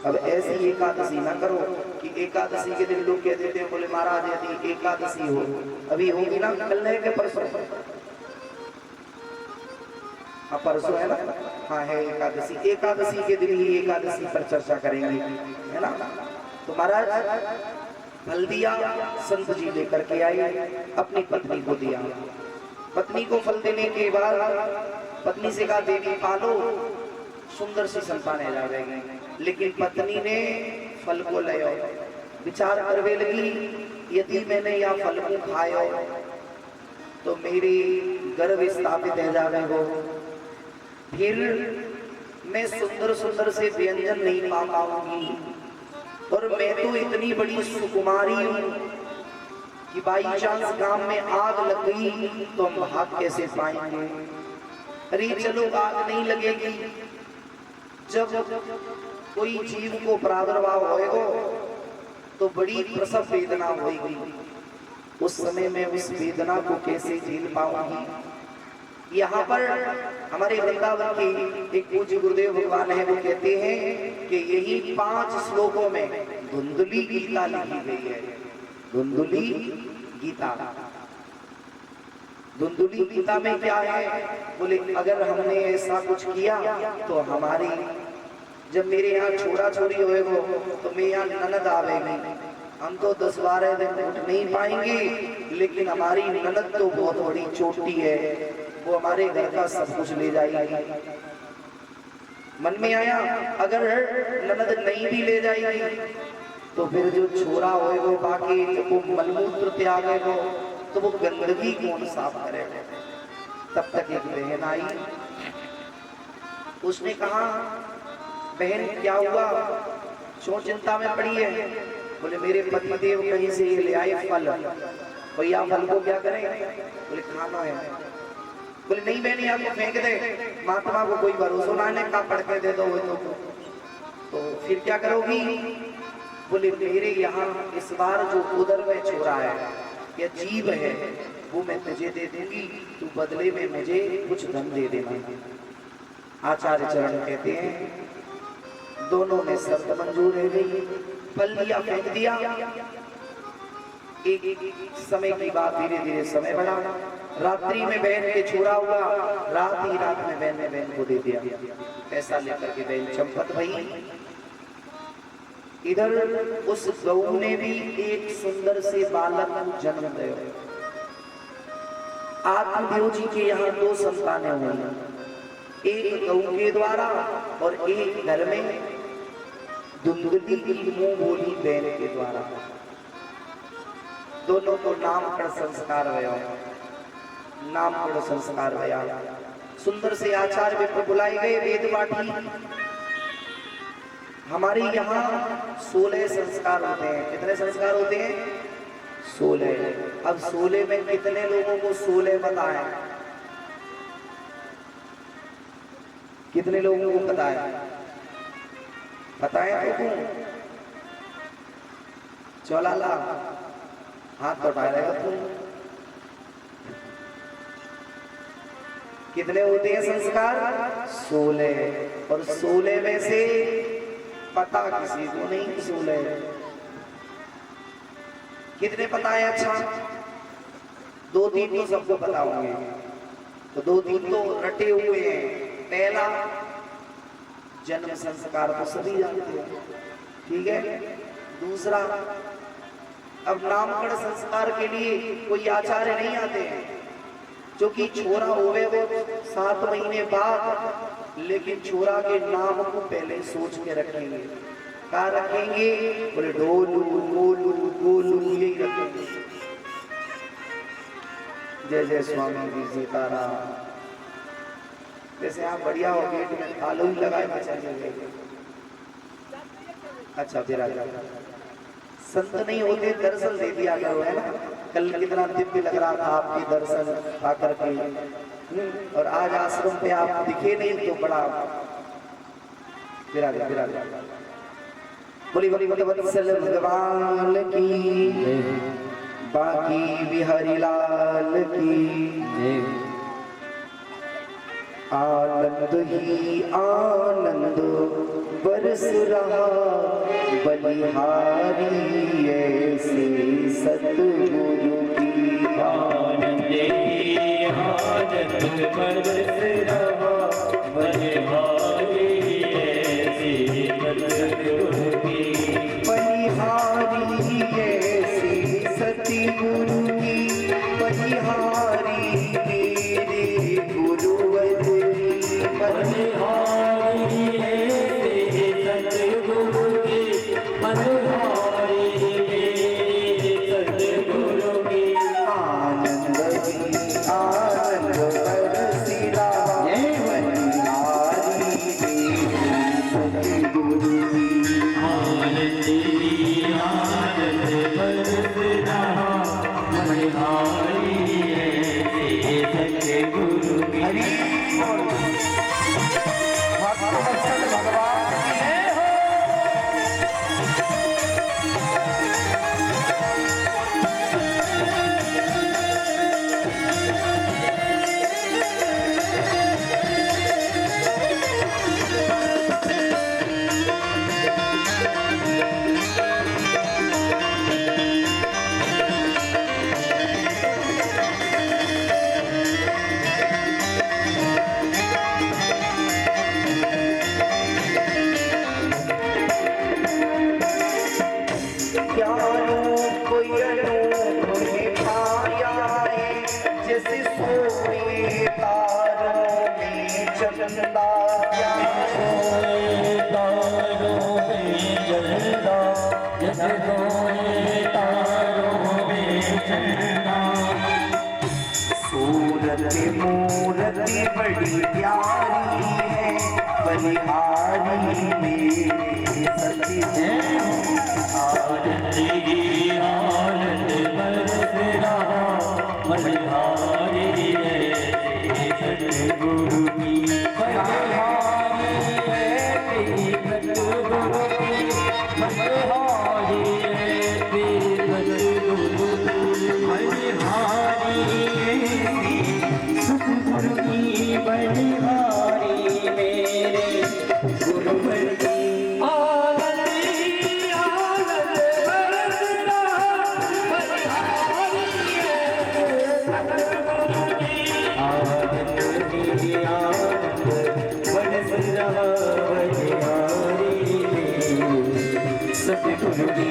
अब ऐसी एकादशी ना करो कि एकादशी के दिन लोग कह देते हैं बोले महाराज यदि एकादशी हो, अभी होगी ना, कल है के परसों, हाँ परसों है ना, हाँ है एकादशी। एकादशी के दिन ही एकादशी पर चर्चा करेंगे, है ना। तो महाराज फल दिया, संत जी लेकर के आए, अपनी पत्नी को दिया। पत्नी को फल देने के बाद पत्नी से कहा देवी पालो, सुंदर सी संतान है जाएगी। लेकिन पत्नी ने फल को ले विचार करवे लगी, यदि मैंने यह फल को खायो तो मेरी गर्भ स्थापित है जावे हो, फिर मैं सुंदर सुंदर से व्यंजन नहीं पा पाऊंगी, और मैं तो इतनी बड़ी सुकुमारी हूँ कि बाई चांस गांव में आग लग गई तो हम भाग कैसे पाएंगे। अरे चलो आग नहीं लगेगी, जब कोई जीव को प्रादुर्भाव होएगा तो बड़ी प्रसव वेदना होगी, उस समय में उस वेदना को कैसे झेल पाऊंगी। यहाँ पर हमारे वृंदावन के एक पूज्य गुरुदेव भगवान है, वो कहते हैं कि यही 5 श्लोकों में धुंधली गीता लिखी गई है। धुंधली गीता, धुंधली गीता में क्या है, बोले अगर हमने ऐसा कुछ किया तो हमारी, जब मेरे यहाँ छोरा छोरी होएगो तो मैं यहाँ ननद आवेगी, हम तो 10-12 दिन उठ नहीं पाएंगे, लेकिन हमारी ननद तो बहुत बड़ी चोटी है, वो हमारे घर का सब कुछ ले जाएगी। मन में आया अगर ननद नहीं भी ले जाएगी तो फिर जो छोरा होएगो बाकी वो मलमूत्र त्यागेगो तो वो गंदगी कौन साफ करेगा। तब तक एक बहन आई, उसने कहा बहन क्या हुआ, क्यों चिंता में पड़ी है। बोले मेरे पति देव कहीं से ये ले आए फल, भैया फल को क्या करें। बोले खाना है। बोले नहीं बहन यहाँ को फेंक दे, महात्मा को कोई भरोसा ना है, का पढ़ के दे दो तो फिर क्या करोगी। बोले मेरे यहाँ इस बार जो उदर में छोरा है या जीव है वो मैं तुझे दे दूंगी, तू बदले में मुझे कुछ धन दे देना। आचार्य चरण कहते हैं दोनों ने शर्त मंजूर है गई, पल लिया फेंक दिया। एक समय की बात, धीरे धीरे समय बढ़ा, रात्रि में बहन के छोड़ा हुआ, रात ही रात में बहन ने बहन को दे दिया। पैसा लेकर के बहन चंपत भई। इधर उस गऊ ने भी एक सुंदर से बालक को जन्म दिया। आत्मदेव जी के यहाँ दो संतानें हुई, एक गऊ के द्वारा और एक घर में दुंदुली की मुंह बोली बहन के द्वारा। दोनों को नामकरण संस्कार हुआ, नामकरण संस्कार हुआ। सुंदर से आचार्य विप्र बुलाए गए, वेद पाठी। हमारे यहाँ 16 संस्कार होते हैं। कितने संस्कार होते हैं? 16। अब 16 में कितने लोगों को 16 पता है? कितने लोगों को पता है? पता है तो क्यों? चौलाला हाथ तो उठाएगा तुम। कितने होते हैं संस्कार? 16। और 16 में से पता किसी को नहीं 16। कितने पता है? अच्छा, 2-3 तो सबको पता होंगे, तो 2-3 तो रटे हुए हैं। पहला जन्म संस्कार तो सभी जानते हैं, ठीक है। दूसरा, अब नामकरण संस्कार के लिए कोई आचार्य नहीं आते हैं, जो कि छोरा होवे वो 7 महीने बाद, लेकिन छोरा के नाम को पहले सोच के रखेंगे। क्या रखेंगे? बोले डोलू गोलू गोलू, यही रखेंगे। जय जय स्वामी जी सीताराम। जैसे आप बढ़िया हो, गेट में तालों ही लगाए बचाएंगे। अच्छा, फिर आ जाओ। संत नहीं होते दर्शन दे दिया करो, है ना। कल कितना दिव्य लग रहा था आपके दर्शन आकर के, और आज आश्रम पे आप दिखे नहीं तो बड़ा। फिर आ जाओ। बोली बोली बोली वत्सल भगवान की, बाकी बिहारी लाल की। आनंद ही आनंद बरस रहा, बलिहारी ऐसे सतगुरु की। आनंद ही आनंद बरस रहा, बलिहारी ऐसे सतगुरु की। बलिहारी ऐसे सतगुरु की, बलिहारी मेरे गुरुवर की। बलिहारी ऐसे सतगुरु की, बलिहारी मेरे सतगुरु की। आनंद ही आनंद बरस रहा, बलिहारी मेरे सतगुरु की। आनंद ही आनंद बरस रहा, बलिहारी ऐसे सतगुरु की। हरि बोल। भक्तवत्सल भगवान की जय हो। जैसे सोए तारों में चंदा, क्या सोए तारों में चंदा, जैसे सोए तारों में चंदा। सूरत मूरत बड़ी प्यारी है, बलिहारी मेरे सती है। आनंद ही आनंद बरस रहा, बलिहारी ऐसे सतगुरु की। बलिहारी ऐसे सतगुरु की, बलिहारी ऐसे सतगुरु की। बलिहारी ऐसे सतगुरु की, बलिहारी में गुरुवर की आनंद बरस रहा बलिहारी है सतगुरु की आनंद बरस रहा बलिहारी है सतगुरु की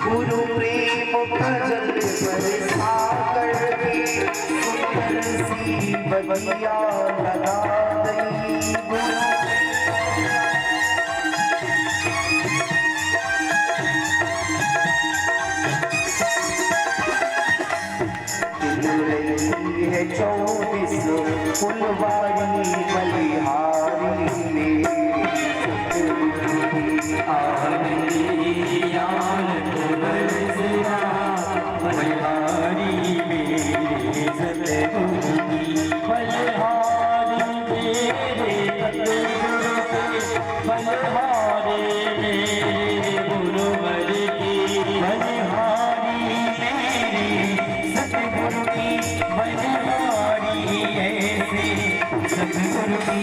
गुरु प्रेम भजन बरसा करके सुंदर सी बगिया लगा दई दिल रही है 24 फुलवारी बलिहारी में आनंद बरस रहा बलिहारी मेरे सतगुरु की बलिहारी मेरे सतगुरु की बलिहारी मेरे गुरुवर की बलिहारी मेरे सतगुरु की बलिहारी ऐसे सतगुरु की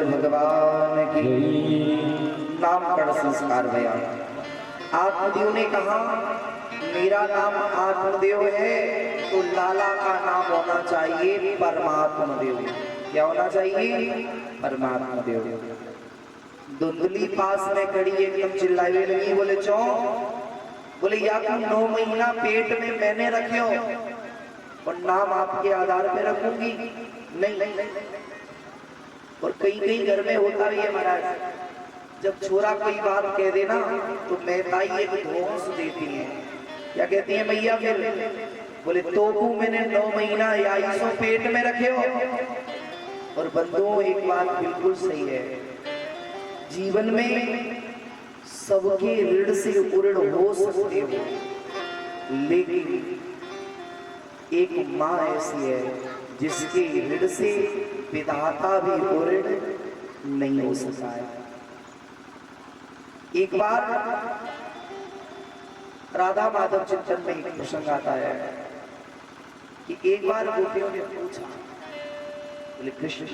भगवान की नामकरण संस्कार भया। आत्मदेव ने कहा मेरा नाम आत्मदेव है तो लाला का नाम होना चाहिए परमात्मा देव। क्या होना चाहिए? परमात्मा देव। धुंधली पास में खड़ी एकदम चिल्लाने लगी, बोले चौ बोले या तुम 9 महीना पेट में मैंने रखे हो और नाम आपके आधार पे रखूंगी? नहीं। और कई घर में होता भी है महाराज, जब छोरा कोई बात कह देना तो मेहताई एक धोस देती है। क्या कहती है भैया? फिर बोले तोबू मैंने 9 महीना या 200 पेट में रखे हो। और बंधुओं एक बात बिल्कुल सही है, जीवन में सबके ऋण से उऋण हो सकते हो, लेकिन एक माँ ऐसी है जिसके ऋण से विधाता भी उऋण नहीं हो सकता है। एक बार राधा माधव चिंतन में एक प्रसंग आता है कि एक बार गोपियों ने पूछा, बोले कृष्ण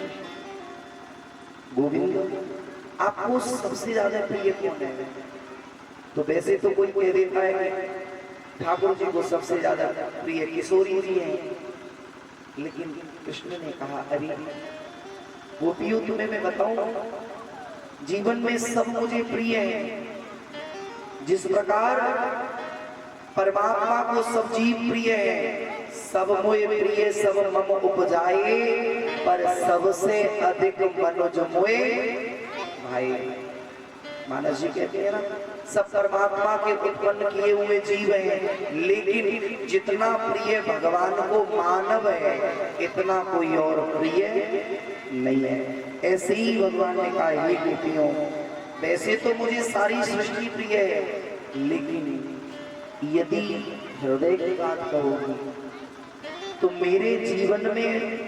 गोविंद आपको सबसे ज्यादा प्रिय कौन है? तो वैसे तो कोई कह देता है कि ठाकुर जी को सबसे ज्यादा प्रिय किशोरी जी हैं, लेकिन कृष्ण ने कहा अरे गोपियों तुम्हें मैं बताऊं, जीवन में सब मुझे प्रिय है। जिस प्रकार परमात्मा को सब जीव प्रिय है, सब मोए प्रिय सब मम उपजाए, पर सबसे अधिक मनोज मोए भाई। मानस जी कहते हैं ना, सब परमात्मा के उत्पन्न किए हुए जीव हैं, लेकिन जितना प्रिय भगवान को मानव है इतना कोई और प्रिय नहीं है। ऐसे ही भगवान ने कहा हे गोपियों, वैसे तो मुझे सारी सृष्टि प्रिय है, लेकिन यदि हृदय की बात कहोगी तो मेरे जीवन में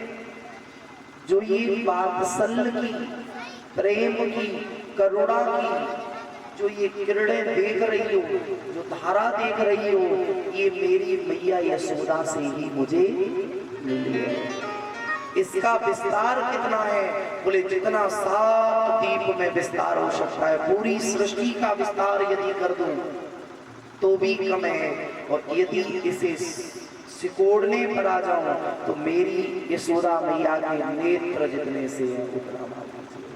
जो ये वात्सल्य की, प्रेम की, करुणा की जो ये किरणें देख रही हो, जो धारा देख रही हो, ये मेरी मैया यशोदा से ही मुझे मिली है। इसका विस्तार कितना है? बोले जितना 7 दीप में विस्तार हो सकता है, पूरी सृष्टि का विस्तार यदि कर दूं तो भी कम है, और यदि इसे सिकोड़ने पर आ जाऊं तो मेरी यशोदा मैया के नेत्र जितने से हैं उतना मान लीजिए।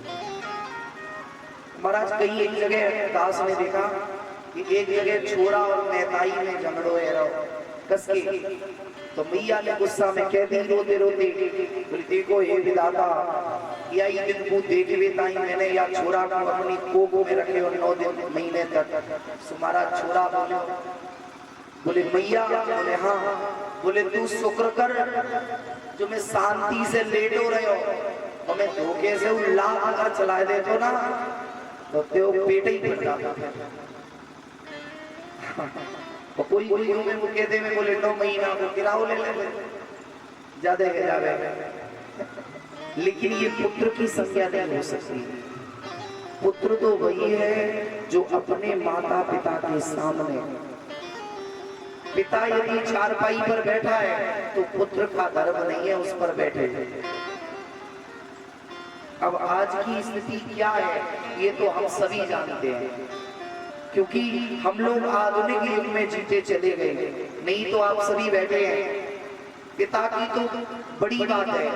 महाराज कई एक जगह दास ने देखा कि एक जगह छोरा और मैताई में झगड़ो है रहो कस के, तो मैया ने गुस्सा में कह दी रोते रोते, बोली देखो हे विधाता, या ये दिन को देख लेता ही मैंने या छोरा को अपनी कोगो में रखे और 9 दिन महीने तक। तुम्हारा छोरा बोले मैया, बोले हाँ, बोले तू शुक्र कर जो मैं शांति से लेटो रहे हो, और मैं धोखे से उल्ला अगर चला देतो ना तो त्यो पेट ही फट जाता। कोई कोई में वो कहते में बोले 9 महीना को किराओ ले ले ज्यादा है जावे, लेकिन ये पुत्र की संज्ञा नहीं हो सकती। पुत्र तो वही है जो अपने माता पिता के सामने, पिता यदि चारपाई पर बैठा है तो पुत्र का धर्म नहीं है उस पर बैठे। अब आज की स्थिति क्या है ये तो हम सभी जानते हैं, क्योंकि हम लोग आधुनिक युग में जीते चले गए, नहीं तो आप सभी बैठे हैं। पिता की तो बड़ी बात है,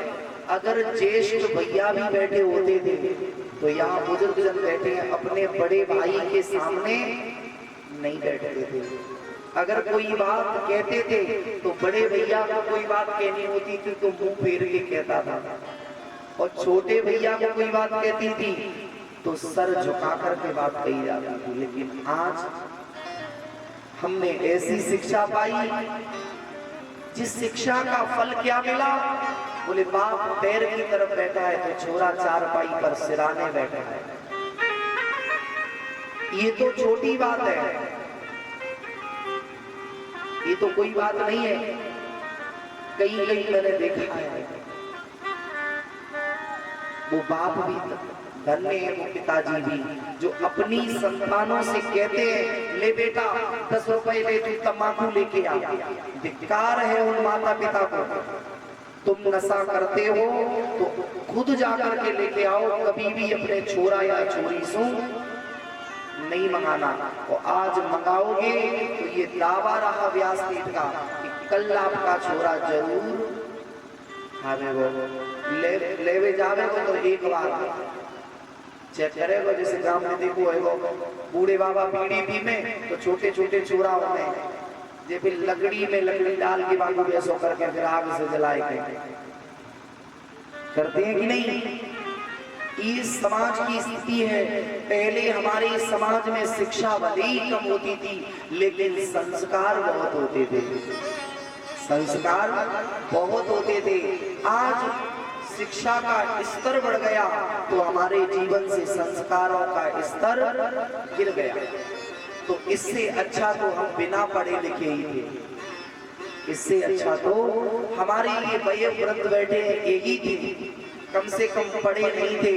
अगर ज्येष्ठ भैया भी बैठे होते थे तो यहाँ बुजुर्ग जन बैठे हैं, अपने बड़े भाई के सामने नहीं बैठते थे। अगर कोई बात कहते थे तो बड़े भैया को कोई बात कहनी होती थी तो मुंह फेर के कहता था, और छोटे भैया को कोई बात कहती थी तो सर झुका कर के बात कही जाती थी। लेकिन आज हमने ऐसी शिक्षा पाई जिस शिक्षा का फल क्या मिला, बोले बाप पैर की तरफ बैठा है तो छोरा चारपाई पर सिराने बैठा है। ये तो छोटी बात है, ये तो कोई बात नहीं है। कहीं कहीं मैंने देखा है वो बाप भी धन्य है, वो पिताजी भी जो अपनी संतानों से कहते हैं ले बेटा 10 रुपए ले तू तम्बाकू लेके आ। धिक्कार है उन माता पिता को, तुम नशा करते हो तो खुद जाकर के लेके आओ, कभी भी अपने छोरा या छोरी से नहीं मंगाना। और आज मंगाओगे तो ये दावा रहा व्यासपीठ का कि कल आपका छोरा जरूर हमें वो लेवे जावे तो एक बार चेक करेगा। जैसे गांव में देखो है वो बूढ़े बाबा बीड़ी पी में तो छोटे छोटे चोरा होते हैं, जे फिर लकड़ी में लकड़ी डाल के बाबू ऐसा करके फिर आग से जलाए के करते हैं कि नहीं। ये समाज की स्थिति है। पहले हमारे समाज में शिक्षा भले ही कम होती थी लेकिन संस्कार बहुत होते थे, संस्कार बहुत होते थे। आज शिक्षा का स्तर बढ़ गया तो हमारे जीवन से संस्कारों का स्तर गिर गया। तो इससे अच्छा तो हम बिना पढ़े लिखे ही थे, इससे अच्छा तो हमारे ये वयोवृद्ध बैठे एक ही थे, कम से कम पढ़े नहीं थे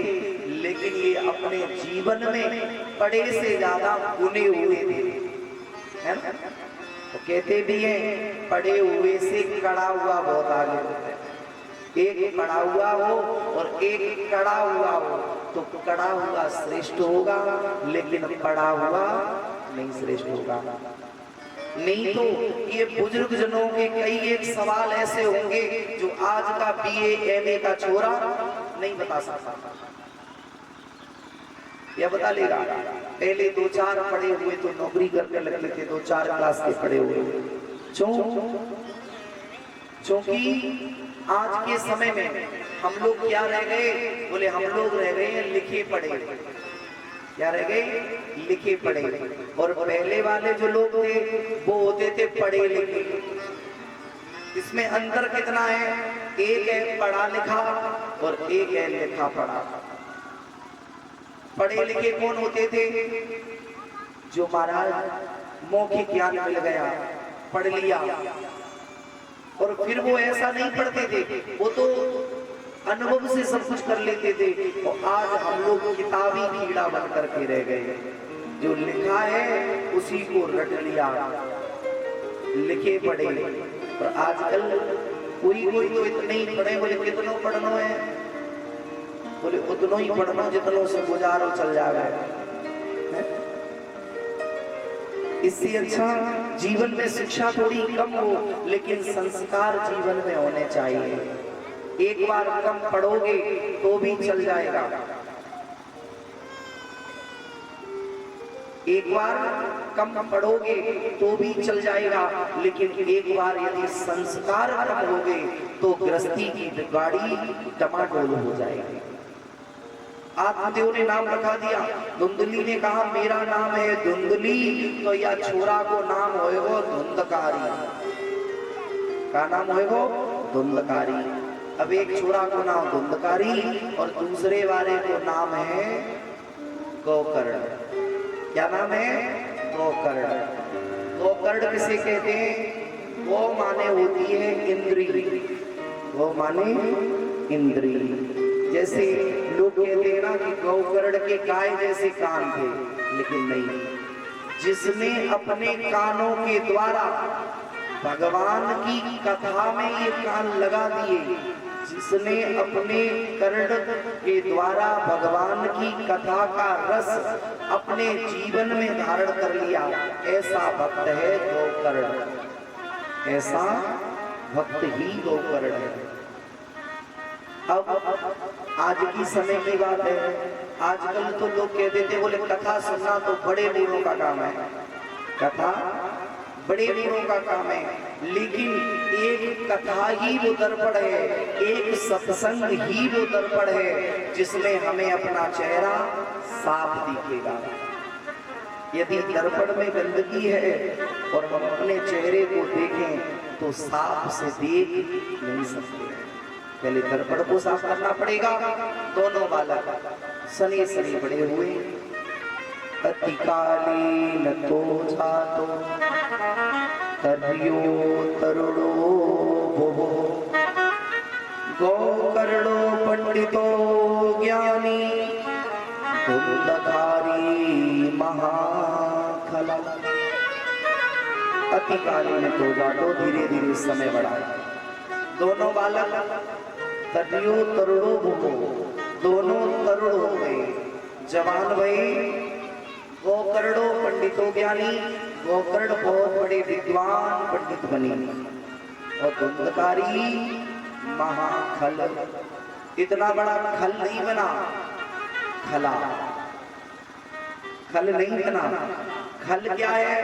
लेकिन ये अपने जीवन में पढ़े से ज्यादा गुने हुए थे, है ना। तो कहते भी हैं पढ़े हुए से कड़ा हुआ बहुत आगे होता है। एक पढ़ा हुआ हो और एक कड़ा हुआ हो तो कड़ा हुआ श्रेष्ठ होगा, लेकिन पढ़ा हुआ नहीं श्रेष्ठ होगा। नहीं तो ये बुजुर्ग जनों के कई एक सवाल ऐसे होंगे जो आज का BA MA का छोरा नहीं बता सकता या बता लेगा। पहले 2-4 पढ़े हुए तो नौकरी करने लगते थे, 2-4 क्लास के पढ़े हुए। क्योंकि आज के समय में हम लोग क्या रह गए, बोले हम लोग रह गए हैं लिखे पढ़े। क्या रह गए? लिखे पढ़े। और पहले वाले जो लोग थे वो होते थे पढ़े लिखे। इसमें अंतर कितना है? एक है पढ़ा लिखा और एक है लिखा पढ़ा। पढ़े लिखे कौन होते थे? जो महाराज मौखिक ज्ञान मिल गया, पढ़ लिया, और फिर वो ऐसा नहीं पढ़ते थे, वो तो अनुभव से सब कुछ कर लेते थे। और आज हम लोग किताबी कीड़ा बन करके रह गए। जो लिखा है उसी को रट लिया, लिखे पढ़े। और आजकल कोई कोई तो इतने ही पढ़े, बोले कितनों पढ़ना है, बोले उतनो ही पढ़ना जितनों से गुजारो चल जावे। इससे अच्छा जीवन में शिक्षा थोड़ी कम हो लेकिन संस्कार जीवन में होने चाहिए। एक बार कम पढ़ोगे तो भी चल जाएगा, एक बार कम पढ़ोगे तो भी चल जाएगा, लेकिन एक बार यदि संस्कार कम हो गए तो गृहस्थी की गाड़ी टमाटोल हो जाएगी। आत्मदेव ने नाम रखा दिया, धुंधली ने कहा मेरा नाम है धुंधली, तो या छोरा को नाम होएगो धुंधकारी। का नाम होएगो धुंधकारी। अब एक छोरा को नाम धुंधकारी और दूसरे वाले को नाम है गोकर्ण। क्या नाम है? गोकर्ण। गोकर्ण किसे कहते हैं? गो माने होती है इंद्री, गो माने इंद्री। जैसे लोग कहते हैं ना कि गोकर्ण के गाय जैसे कान थे, लेकिन नहीं, जिसने अपने कानों के द्वारा भगवान की कथा में ये कान लगा दिए, जिसने अपने कर्ण के द्वारा भगवान की कथा का रस अपने जीवन में धारण कर लिया, ऐसा भक्त है गोकर्ण। ऐसा भक्त ही गोकर्ण है। अब आज की समय की बात है, आजकल तो लोग कहते थे बोले कथा सुनना तो बड़े बूढ़ों का काम है, कथा बड़े बूढ़ों का काम है। लेकिन एक कथा ही वो दर्पण है, एक सत्संग ही वो दर्पण है जिसमें हमें अपना चेहरा साफ दिखेगा। यदि दर्पण में गंदगी है और हम अपने चेहरे को देखें तो साफ से देख नहीं सकते। पहले दर्पण को साफ करना पड़ेगा। दोनों बालक सनी सनी बड़े हुए, अतिकालीन तो जातो तरियो तरुणो भुवो, गोकर्णो पंडितो ज्ञानी धुंधकारी महाखला। अतिकालीन तो जातो, धीरे धीरे समय बढ़ा। दोनों बालक तरियो तरुणो भुवो, दोनों तरुण हो गए, जवान भई। गोकर्णो पंडितो ज्ञानी, गोकर्ण बहुत बड़े विद्वान पंडित बने, और धुंधकारी महाखल, इतना बड़ा खल नहीं बना, खला, खल नहीं बना। खल क्या है?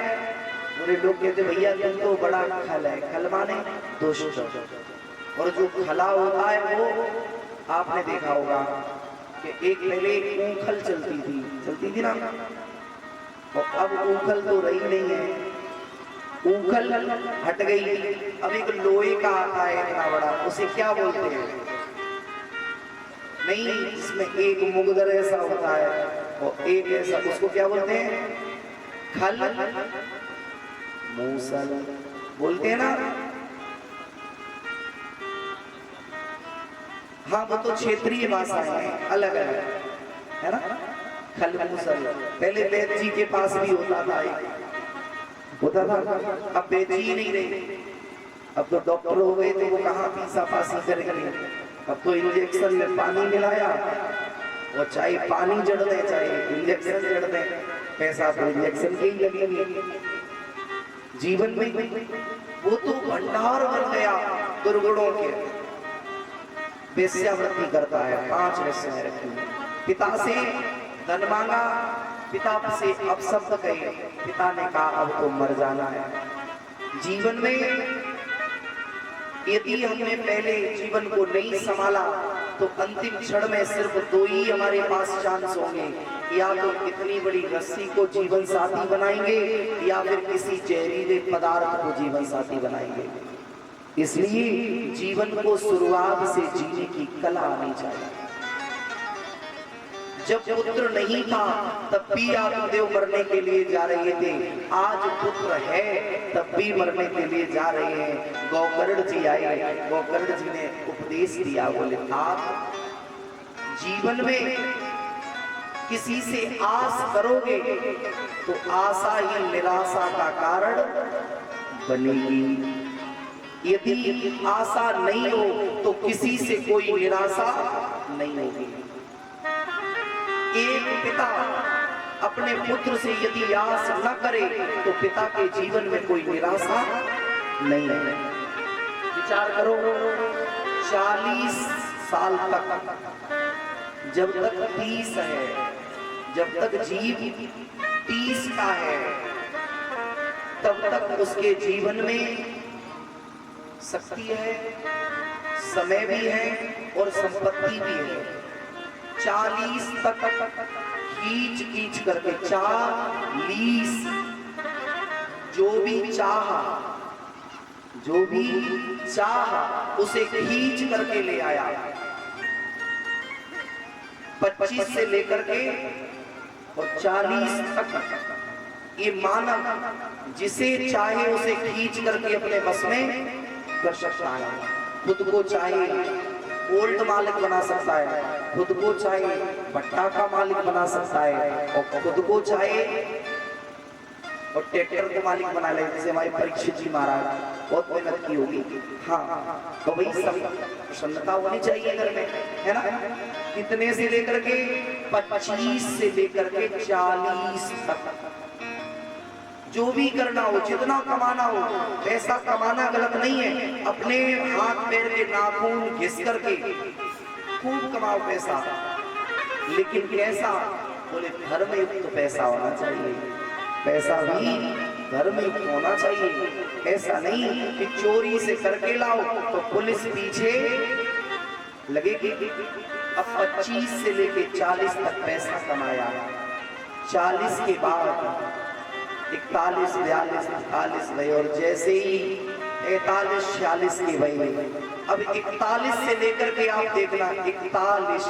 बोले लोग कहते भैया तुम तो बड़ा खल है। खल माने दुष्ट। और जो खला होता है वो आपने देखा होगा कि एक पहले एक ऊखल चलती थी ना, और अब ऊखल तो रही नहीं है, ऊखल हट गई। अब एक लोहे का आता है इतना बड़ा, उसे क्या बोलते हैं? नहीं, इसमें एक मुगदर ऐसा होता है और एक ऐसा, उसको क्या बोलते हैं? खल, मूसल बोलते हैं ना। हाँ, वो तो क्षेत्रीय भाषाएं हैं, अलग अलग है ना। खल मूसल पहले वैद्य जी के पास भी होता था, अब वैद्य ही नहीं रहे। अब तो डॉक्टर हो गए, तो वो कहाँ पीसा पासी करेंगे। अब तो इंजेक्शन में पानी मिलाया, और चाहे पानी जड़ दे चाहे इंजेक्शन जड़ दे, पैसा तो इंजेक्शन के ही लगेंगे। जीवन में वो तो भंडार बन गया दुर्गुणों के। वेश्यावृत्ति करता है, 5 वेश्याएं रखी। पिता से धन मांगा, पिता से अपशब्द कहे, पिता ने कहा अब तो मर जाना है। जीवन में यदि हमने पहले जीवन को नहीं संभाला तो अंतिम क्षण में सिर्फ 2 ही हमारे पास चांस होंगे, या तो इतनी बड़ी रस्सी को जीवन साथी बनाएंगे या फिर किसी जहरीले पदार्थ को जीवन साथी बनाएंगे। इसलिए जीवन को शुरुआत से जीने की कला आनी चाहिए। जब पुत्र नहीं था तब भी आत्मदेव मरने के लिए जा रहे थे, आज पुत्र है तब भी मरने के लिए जा रहे हैं। गोकर्ण जी आए, गोकर्ण जी ने उपदेश दिया, बोले आप जीवन में किसी से आस करोगे तो आशा ही निराशा का कारण बनेगी। यदि आशा नहीं हो तो किसी से कोई निराशा नहीं होगी। एक पिता अपने पुत्र से यदि आस न करे तो पिता के जीवन में कोई निराशा नहीं है। विचार करो, 40 साल तक, जब तक 30 है, जब तक जीव 30 का है, तब तक उसके जीवन में शक्ति है, समय भी है और संपत्ति भी है। 40 तक खींच खींच करके, 40 जो भी चाहा उसे खींच करके ले आया। 25 से लेकर के और 40 तक ये मानव जिसे चाहे उसे खींच करके अपने बस में कर सकता है। खुद को चाहे गोल्ड मालिक बना सकता है, खुद को चाहे भट्टा का मालिक बना सकता है, और खुद को चाहे और ट्रैक्टर को मालिक बना ले, जैसे हमारे परीक्षित जी महाराज बहुत मेहनत की होगी। हाँ, तो भाई सब प्रसन्नता होनी चाहिए घर में, है ना। कितने से लेकर के 25 से लेकर के 40 तक जो भी करना हो, जितना कमाना हो, पैसा कमाना गलत नहीं है। अपने हाथ पैर के नाखून घिस करके खूब कमाओ पैसा, लेकिन कैसा? बोले धर्म युक्त तो पैसा होना चाहिए। पैसा भी धर्म युक्त होना चाहिए। ऐसा नहीं कि चोरी से करके लाओ तो पुलिस पीछे लगेगी। अब 25 से लेके 40 तक पैसा कमाया, 40 के बाद 41, 42, 43 भई, और जैसे ही 43, 46 की भई, अब 41 से लेकर के आप देखना 41,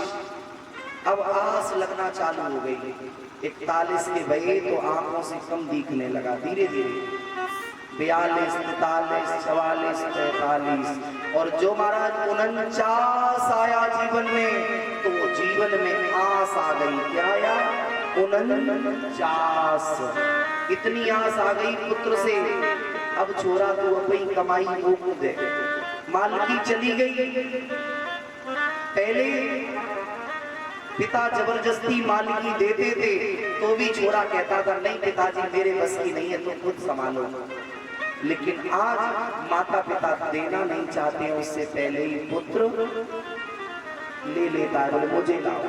अब आस लगना चालू हो गई। 41 के भई तो आंखों से कम दिखने लगा धीरे धीरे। 42, 43, 44, 45, और जो महाराज 49 आया जीवन में, तो वो जीवन में आस आ गई। क्या आया? 49। इतनी आस आ गई पुत्र से, अब छोरा तू अपनी कमाई रोक दे। मालकी चली गई। पहले पिता जबरदस्ती मालकी देते थे तो भी छोरा कहता था नहीं पिताजी मेरे बस की नहीं है, तुम खुद संभालो। लेकिन आज माता पिता देना नहीं चाहते हैं, उससे पहले ही पुत्र ले लेता है, बोले मुझे लाओ।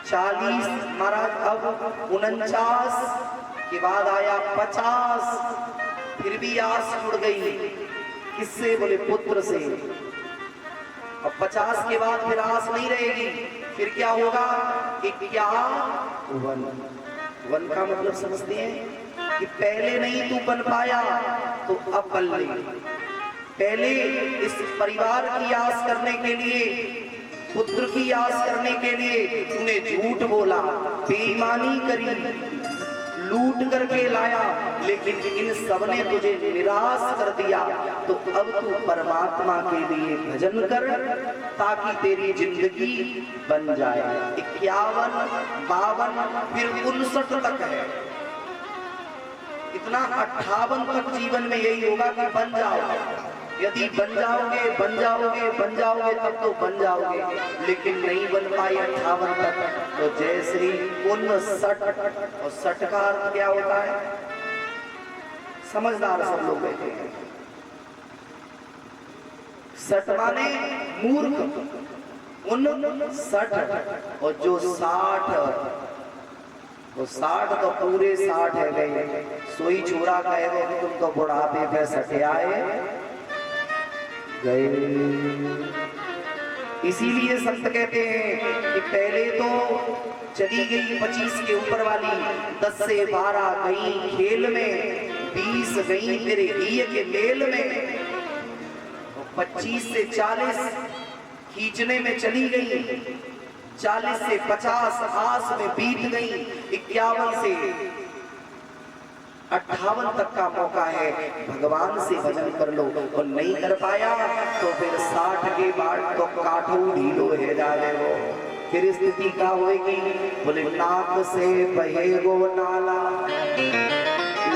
40 महाराज, अब 49 के बाद आया 50, फिर भी आस जुड़ गई। किससे? बोले पुत्र से। अब 50 के बाद फिर आस नहीं रहेगी, फिर क्या होगा? 51। वन का मतलब समझते हैं कि पहले नहीं तू बन पाया तो अब बन ले। पहले इस परिवार की आस करने के लिए, पुत्र की आस करने के लिए तूने झूठ बोला, बेईमानी करी, लूट करके लाया, लेकिन इन सबने तुझे निराश कर दिया। तो अब तू परमात्मा के लिए भजन कर ताकि तेरी जिंदगी बन जाए। 51, 52, फिर 59 तक है। इतना 58 तक जीवन में यही होगा कि बन जाओ। यदि बन जाओगे तब तो बन जाओगे, लेकिन नहीं बन पाए 58 तक तो जैसे ही 59, और 60 का अर्थ क्या होता है? समझदार सब लोग बैठे हैं। 60 माने मूर्ख, 59, और जो 60, वो 60 तो पूरे 60 है गए। सोई छोरा कहेगा कि तुम तो बुढ़ापे पे सटे आए गए। इसीलिए संत कहते हैं कि पहले तो चली गई 25 के ऊपर वाली, 10 से 12 गई खेल में, 20 गई तेरे घी के मेल में, 25 से 40 खींचने में चली गई, 40 से 50 आस में बीत गई, 51 से 58 तक का मौका है। भगवान से भजन कर लो, और नहीं कर पाया तो फिर 60 के बाद तो काठू ढीलो है जाने वो। फिर स्थिति क्या होगी? बोले नाक से बहेगो नाला,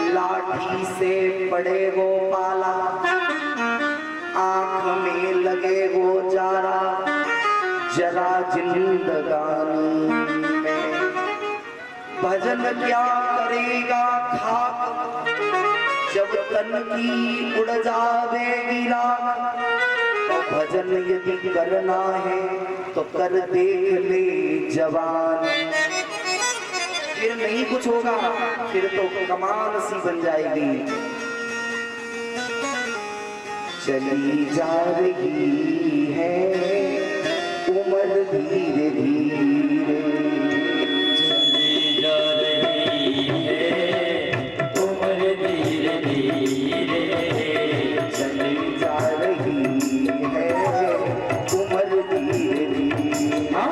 लाठी से पड़ेगो पाला, आंख में लगेगो जारा, जरा जिंदगानी में भजन क्या करेगा खाक, जब तन की उड़ जावेगी राख। तो भजन यदि करना है तो कर देख ले जवान, फिर नहीं कुछ होगा, फिर तो कमान सी बन जाएगी। चली जा रही है उम्र धीरे धीरे, चली जा रही है उम्र धीरे धीरे, चली जा रही है उम्र धीरे धीरे,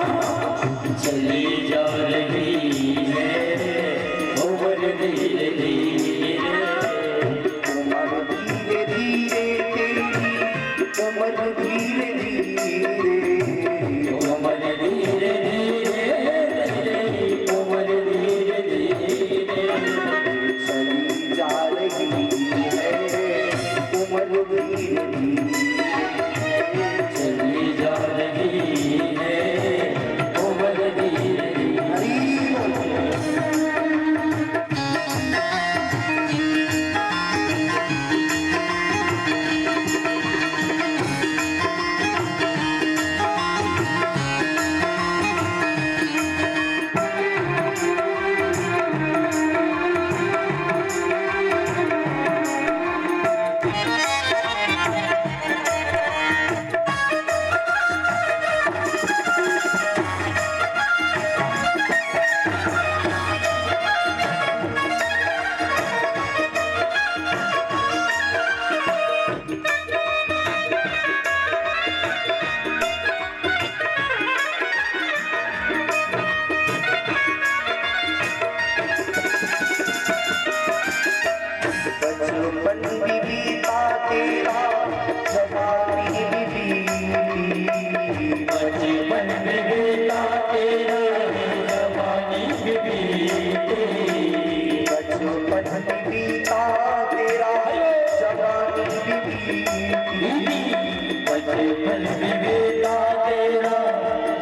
चली जा रही है उम्र धीरे धीरे, उम्र धीरे धीरे तेरी उम्र धीरे धीरे, उम्र धीरे धीरे उम्र धीरे धीरे, चली जा रही है उम्र धीरे धीरे, चली जा रही है उम्र धीरे धीरे। हरी बोल। बचपन भी बीता तेरा, जवानी भी बीती, बचपन में बेटा तेरा जवानी में बीती, बचपन भी बीता तेरा, जवानी भी बीती, बचपन में बेटा तेरा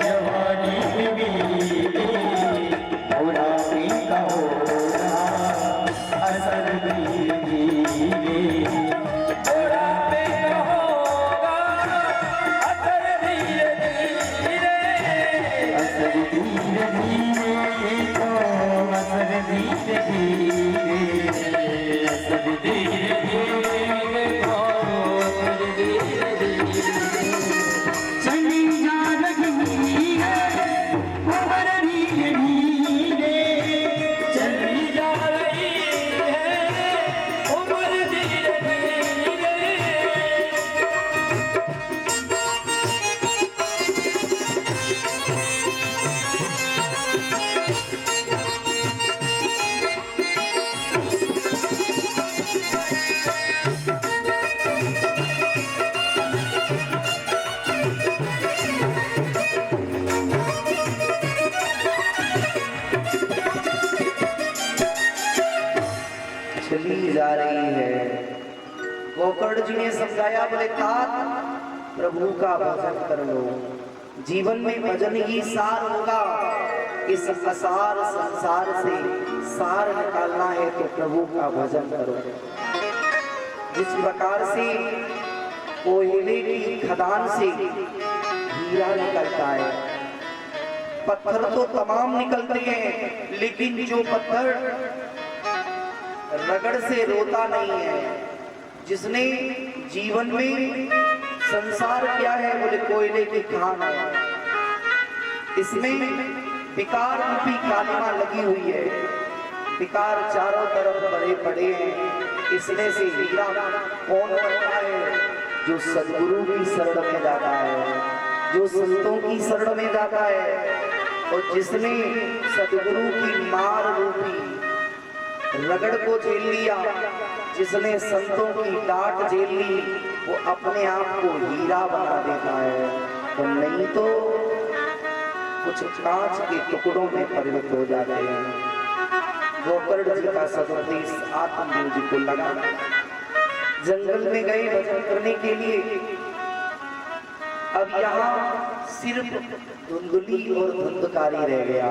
जवानी में बीती, बुढ़ापे का होना असर धीरे धीरे, बुढ़ापे का होगा असर धीरे धीरे, असर धीरे धीरे तो असर धीरे धीरे, असर धीरे धीरे तो असर धीरे धीरे, चली जा रही है उम्र धीरे धीरे, चली जा रही है उम्र धीरे धीरे। चली जा रही है। गोकर्ण जी ने समझाया, बोले तात प्रभु का भजन कर लो, जीवन में भजन ही सार होगा। इस असार संसार से सार निकालना है तो प्रभु का भजन करो। जिस प्रकार से कोयले की खदान से हीरा निकलता है, पत्थर तो तमाम निकलते हैं, लेकिन जो पत्थर रगड़ से रोता नहीं है, जिसने जीवन में संसार क्या है, बोले कोयले की खान है, इसमें विकार रूपी कालिमा लगी हुई है, विकार चारों तरफ बड़े पड़े हैं। इसमें से हीरा कौन बनता है? जो सदगुरु की शरण में जाता है, जो संतों की शरण में जाता है, और जिसने सदगुरु की मार रूपी रगड़ को झेल लिया, जिसने संतों की डांट झेल ली, वो अपने आप को हीरा बना देता है, तो नहीं तो कुछ कांच के टुकड़ों में परिणत हो जाते हैं। गोकर्ण जी का सदुपदेश आत्मदेव जी को लगा। जंगल में गए भजन करने के लिए। अब यहाँ सिर्फ धुंधली और धुंधकारी रह गया।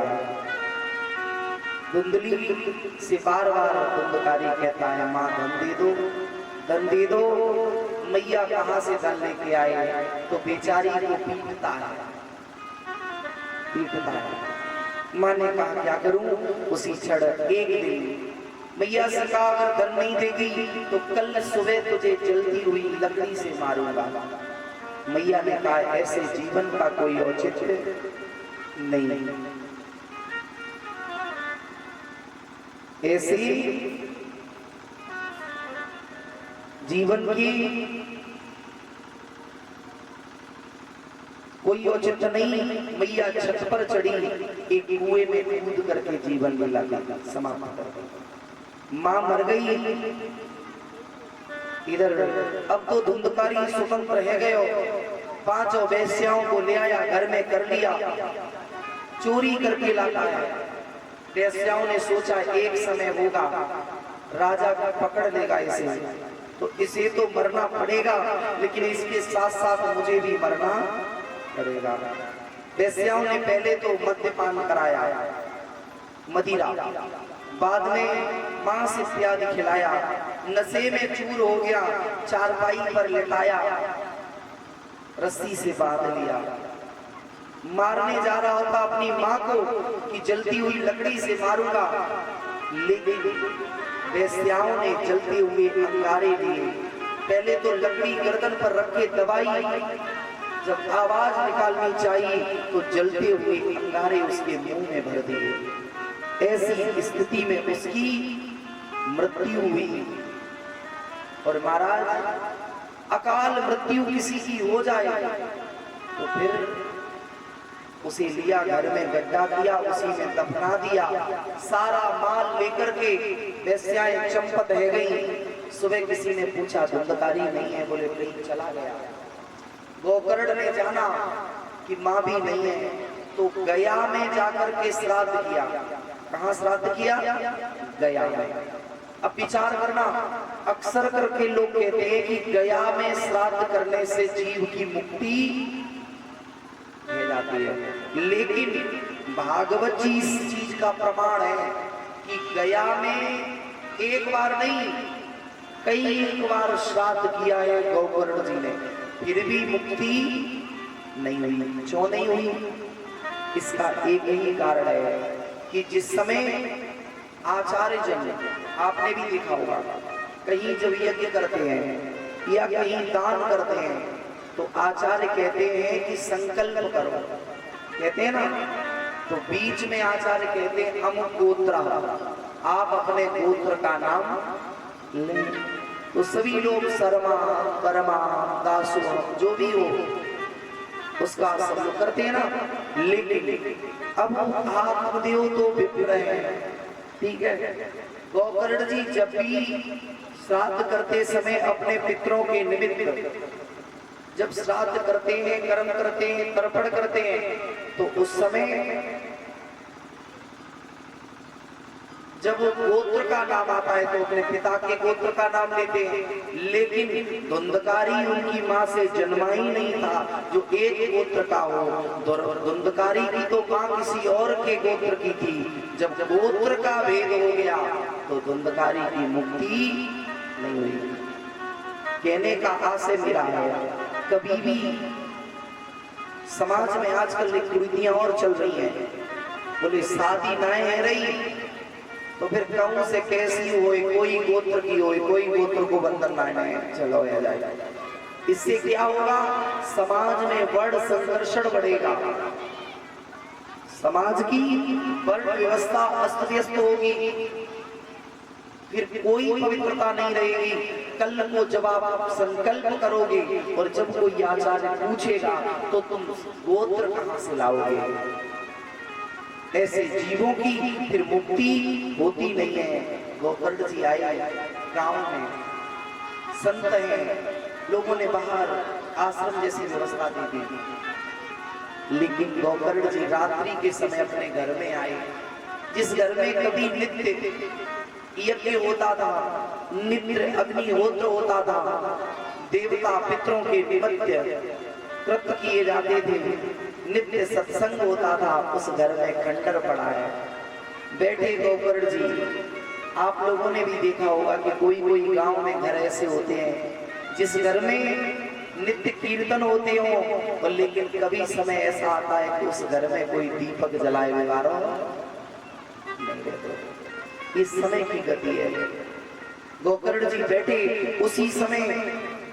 धुंधली से बार बार धुंधकारी कहता है, माँ धन दे दो, धन दे दो। मैया कहाँ से धन लेके आए? तो बेचारी को पीटता है, पीटता है। माँ ने कहा क्या करूं? उसी क्षण एक दिन मैया से कहा, अगर धन नहीं देगी तो कल सुबह तुझे जलती हुई लकड़ी से मारूंगा। मैया ने कहा, ऐसे जीवन का कोई औचित्य नहीं, ऐसी जीवन की कोई औचित्य नहीं। मैया छत पर चढ़ी, एक कुएं में कूद करके जीवन को लगा समाप्त कर दी। मां मर गई। इधर अब तो धुंधकारी स्वतंत्र रह गए। पांचों वेश्याओं को ले आया, घर में कर लिया, चोरी करके लाता है। वेश्याओं ने सोचा एक समय होगा राजा पकड़ लेगा इसे, तो इसे तो मरना पड़ेगा, लेकिन इसके साथ साथ मुझे भी मरना पड़ेगा। वेश्याओं ने पहले तो मद्यपान कराया, मदिरा, बाद में मांस इत्यादि खिलाया, नशे में चूर हो गया, चारपाई पर लेटाया, रस्सी से बांध लिया। मारने जा रहा था अपनी मां को कि जलती हुई लकड़ी से मारूंगा, लेकिन वेश्याओं ने जलते हुए अंगारे लिए। पहले तो लकड़ी गर्दन पर रख के दबाई, जब आवाज निकालनी चाहिए तो जलते हुए अंगारे उसके मुंह में भर दिए। ऐसी स्थिति में उसकी मृत्यु हुई। और महाराज, अकाल मृत्यु किसी की हो जाए तो फिर उसे लिया, घर में गड्ढा किया, उसी में दफना दिया। सारा माल लेकर के वेश्याएं चंपत रह गई। सुबह किसी ने पूछा धुंधकारी नहीं है, बोले कहीं चला गया। गोकर्ण ने जाना कि मां भी नहीं है, तो गया में जाकर के श्राद्ध किया। कहाँ श्राद्ध किया? गया में। अब विचार करना, अक्सर करके लोग कहते हैं कि गया में श्राद्ध करने से जीव की मुक्ति हो जाती है, लेकिन भागवत जी इस चीज का प्रमाण है कि गया में एक बार नहीं, कई बार श्राद्ध किया है गोकर्ण जी ने, फिर भी मुक्ति नहीं हुई। क्यों नहीं हुई? इसका एक ही कारण है कि जिस समय आचार्य जन, आपने भी देखा होगा, कहीं जब यज्ञ करते हैं या कहीं दान करते हैं तो आचार्य कहते हैं कि संकल्प करो, कहते हैं ना, तो बीच में आचार्य कहते हैं हम गोत्र, आप अपने गोत्र का नाम लें। तो सभी लोग शर्मा, परमा, दासु, जो भी हो उसका सब करते हैं ना। लेकिन अब आत्मदेव तो विप्र है, ठीक है। गोकर्ण जी जब भी श्राद्ध करते समय अपने पितरों के निमित्त जब श्राद्ध करते हैं, कर्म करते हैं, तर्पण करते हैं, तो उस समय जब गोत्र का नाम आता है तो अपने पिता के गोत्र का नाम लेते हैं। लेकिन धुंधकारी उनकी मां से जन्मा ही नहीं था जो एक गोत्र का हो। धुंधकारी की तो मां किसी और के गोत्र की थी। जब गोत्र का भेद हो गया तो धुंधकारी की मुक्ति नहीं हुई। कहने का आशय मेरा है, कभी भी समाज में आजकल कुरीतियां और चल रही हैं। बोले शादी ना है रही तो फिर कौन से कैसी हो, कोई गोत्र की हो, कोई गोत्र को बंधन ना है, चलो आ जाए। इससे क्या होगा? समाज में वर्ण संघर्षण बढ़ेगा, समाज की वर्ण व्यवस्था अस्त व्यस्त होगी, फिर कोई पवित्रता नहीं रहेगी। कल को जब आप संकल्प करोगे और जब कोई आचार्य पूछेगा तो तुम गोत्र कहां से लाओगे? ऐसे जीवों की फिर मुक्ति होती नहीं है। गोकर्ण जी आए गांव में, संत हैं, लोगों ने बाहर आश्रम जैसी व्यवस्था दी थी, लेकिन गोकर्ण जी रात्रि के समय अपने घर में आए, जिस घर में कभी नित्य यज्ञ होता था, नित्य अग्निहोत्र होता था, देवता पितरों के निमित्त कृत किए जाते थे, नित्य सत्संग होता था, उस घर में खंडर पड़ा है। बैठे गौकर्ण जी। आप लोगों ने भी देखा होगा कि कोई कोई गांव में घर ऐसे होते हैं जिस घर में नित्य कीर्तन होते हो, और लेकिन कभी समय ऐसा आता है कि उस घर में कोई दीपक जलाए बिगाड़ो नहीं रहते। इस समय की गति है। गौकर्ण जी बैठे, उसी समय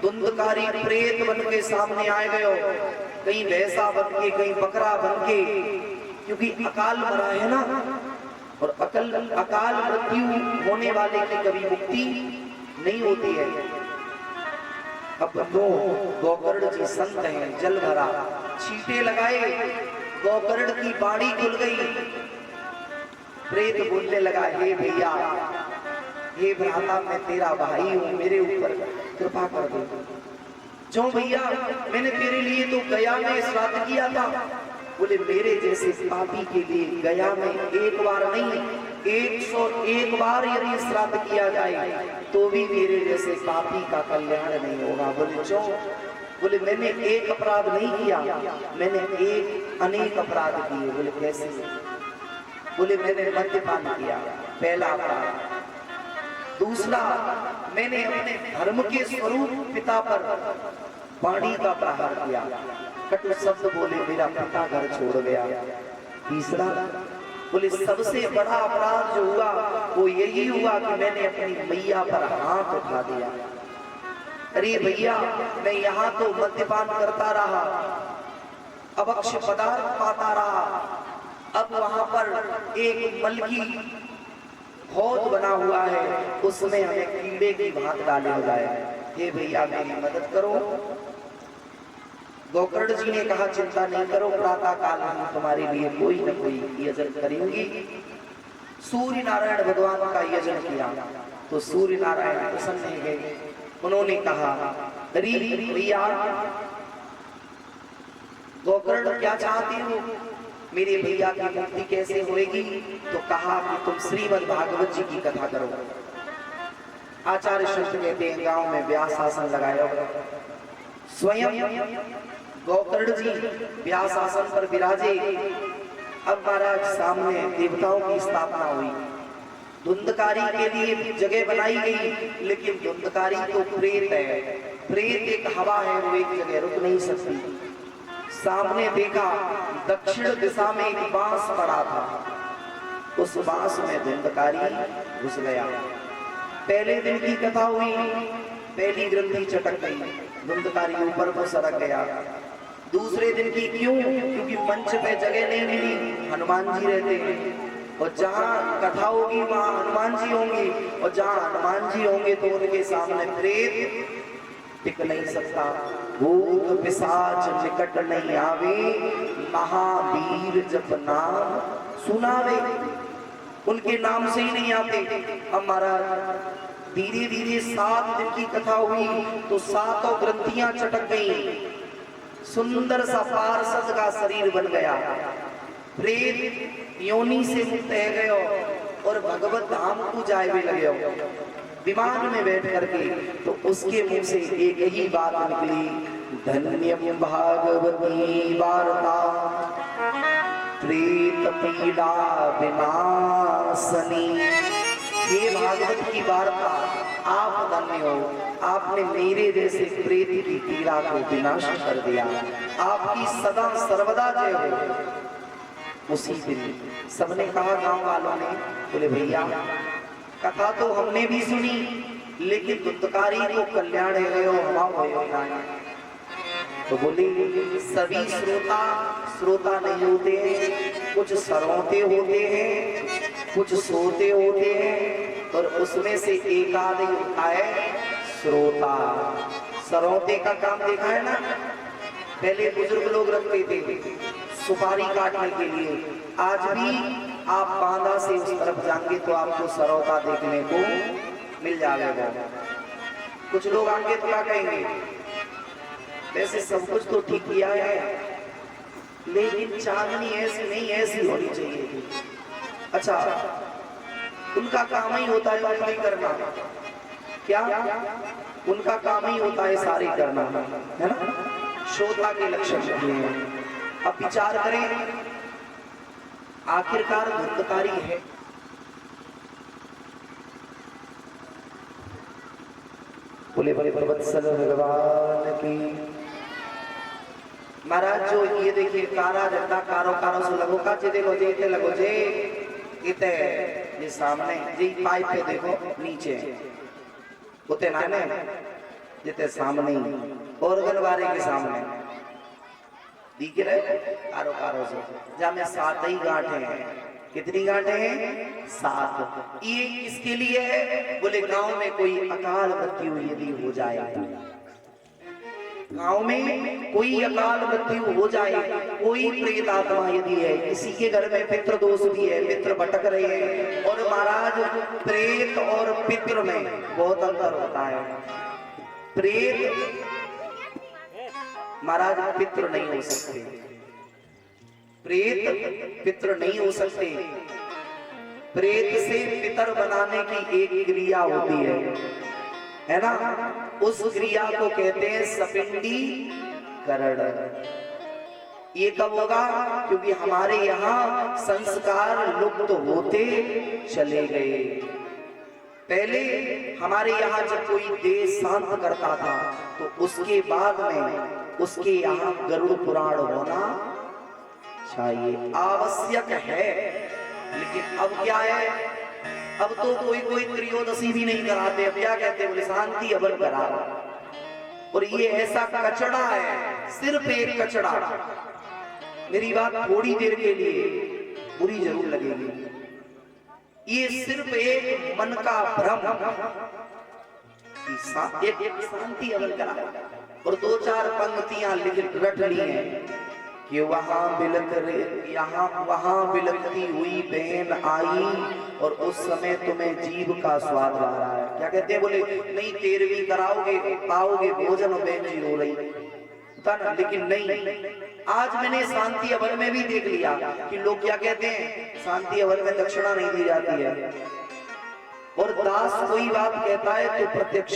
धुंधकारी प्रेत बन के सामने आए गए, कहीं भैंसा बन के, कहीं बकरा बन के, क्योंकि अकाल मरा है ना, और अकाल मृत्यु होने वाले की कभी मुक्ति नहीं होती है। अब तो गौकर्ण जी संत हैं, जल भरा, छींटे लगाए, गौकर्ण की बाड़ी खुल गई। प्रेत बोलने लगा, हे भैया, हे भ्राता, मैं तेरा भाई हूं, मेरे ऊपर कृपा कर दो। क्यों भैया, मैंने तेरे लिए तो गया में श्राद्ध किया था। बोले, मेरे जैसे पापी के लिए गया में एक बार नहीं 101 बार यदि श्राद्ध किया जाए तो भी मेरे जैसे पापी का कल्याण नहीं होगा। बोले, क्यों? बोले, मैंने एक अपराध नहीं किया, मैंने अनेक अपराध किए। बोले, कैसे? बोले, मैंने मद्यपान किया, पहला अपराध। दूसरा, मैंने अपने धर्म के स्वरूप पिता पर वाणी का प्रहार किया, कटु शब्द बोले, मेरा पिता घर छोड़ गया। तीसरा, बोले, सबसे बड़ा अपराध जो हुआ वो यही हुआ कि मैंने अपनी मैया पर हाथ उठा दिया। अरे भैया, मैं यहाँ तो मद्यपान करता रहा, अभक्ष्य पदार्थ पाता रहा, अब वहां पर एक मल की हौद बना हुआ है, उसमें हमें कीड़े की भात डाले हो जाए। हे भैया, मेरी मदद करो। गौकर्ण जी ने कहा, चिंता नहीं करो, प्रातः काल हम तुम्हारे लिए कोई न कोई यजन करेंगे। सूर्य नारायण भगवान का यजन किया तो सूर्य नारायण प्रसन्न हो गए। उन्होंने कहा, अरे भैया गौकर्ण, क्या चाहते हो? मेरे भैया की मुक्ति कैसे होगी? तो कहा कि तुम श्रीमद् भागवत जी की कथा करो। आचार्य श्रेष्ठ कहते हैं, गांव में व्यास आसन लगाया, स्वयं गौकर्ण जी व्यास आसन पर विराजे। अब महाराज सामने देवताओं की स्थापना हुई, धुंधकारी के लिए जगह बनाई गई, लेकिन धुंधकारी तो प्रेत है, प्रेत एक हवा है, वो एक जगह रुक नहीं सकती। सामने देखा, दक्षिण दिशा में एक बांस पड़ा था, उस बांस में धुंधकारी घुस गया। पहले दिन की कथा हुई, पहली ग्रंथि चटक गई, धुंधकारी ऊपर को सरक गया। दूसरे दिन की क्यों? क्योंकि मंच पे जगह नहीं मिली, हनुमान जी रहते हैं, और जहाँ कथा होगी वहाँ हनुमान जी होंगे, और जहाँ हनुमान जी होंगे तो उनके सामने प्रेत टिक नहीं सकता। भूत पिशाच निकट नहीं आवे, महावीर जप नाम सुनावे। उनके नाम से ही नहीं आते। अब महाराज धीरे धीरे 7 दिन की कथा हुई तो 7 ग्रंथियां चटक गई, सुंदर सा पार्षद का शरीर बन गया, प्रेत योनि से मुक्त है गयो और भगवत धाम को जाए लगे। विमान में बैठ करके तो उसके मुंह से एक ही बात निकली, धन्यम भागवती वार्ता प्रेत पीड़ा विनाशनी। ये भागवत की वार्ता, आप धन्य हो, आपने मेरे जैसे प्रेत की पीड़ा को विनाश कर दिया, आपकी सदा सर्वदा जय हो। उसी दिन सबने कहा, गांव वालों ने, बोले भैया कथा तो हमने भी सुनी, लेकिन धुंधकारी को कल्याण है हमारा। तो बोले, सभी श्रोता नहीं होते हैं, कुछ सरौते होते हैं, कुछ सोते होते हैं, और उसमें से एक आदमी होता है श्रोता। सरौते का काम देखा है ना, पहले बुजुर्ग लोग रखते थे सुपारी काटने के लिए। आज भी आप बांदा से उस तरफ जाएंगे तो आपको सरौता देखने को मिल जाएगा। कुछ लोग आगे तो क्या कहेंगे, वैसे सब कुछ तो ठीक किया है, लेकिन चांदनी ऐसी नहीं, ऐसी होनी चाहिए। अच्छा, उनका काम ही होता है उंगली करना, क्या उनका काम ही होता है सारी करना, है ना। श्रोता के लक्षण हैं। अब विचार करें, आखिरकार धुंधकारी है, बोले बड़े वत्सल भगवान की। महाराज जो ये देखिए कारा झंडा कारो कारो से लगो का जे देखो जे इते लगो जे इते ये सामने जी पाइप पे देखो नीचे उते ना ने जिते सामने ऑर्गन वाले के सामने दिख रहे कारो कारो से जहाँ में 7 ही गांठे हैं। कितनी गांठे हैं? 7। ये किसके लिए है? बोले गांव में कोई अकाल मृत्यु यदि हो जाए, गांव में कोई अकाल मृत्यु हो जाए, कोई प्रेत आत्मा यदि है, किसी के घर में पितृ दोष भी है, मित्र भटक रहे हैं, और महाराज प्रेत और पितृ में बहुत अंतर होता है। प्रेत महाराज पितृ नहीं हो सकते, प्रेत पितृ नहीं हो सकते। प्रेत से पितर बनाने की एक क्रिया होती है ना, उस क्रिया को कहते हैं सपिंडी करण। ये कब होगा? क्योंकि हमारे यहाँ संस्कार लुप्त होते चले गए। पहले हमारे यहाँ जब कोई देह शांत करता था तो उसके बाद में उसके यहाँ गरुड़ पुराण होना चाहिए, आवश्यक है। लेकिन अब क्या है? अब तो कोई त्रयोदशी भी नहीं कराते। अब क्या कहते हैं? बोले शांति हवन करा। और ये ऐसा कचड़ा है, सिर्फ एक कचड़ा। मेरी बात थोड़ी देर के लिए बुरी जरूर लगेगी। ये सिर्फ एक मन का भ्रम, एक शांति हवन करा और 2-4 पंक्तियां रट ली हैं कि वहां बिलखती हुई बहन आई और उस समय तुम्हें जीव का स्वाद आ रहा है। क्या कहते हैं? बोले नहीं 13वीं कराओगे, पाओगे भोजन और बहन जी रो रही था ना। लेकिन नहीं, आज मैंने शांति हवन में भी देख लिया कि लोग क्या कहते हैं, शांति हवन में दक्षिणा नहीं दी जाती है। और दास कोई बात कहता है तो प्रत्यक्ष,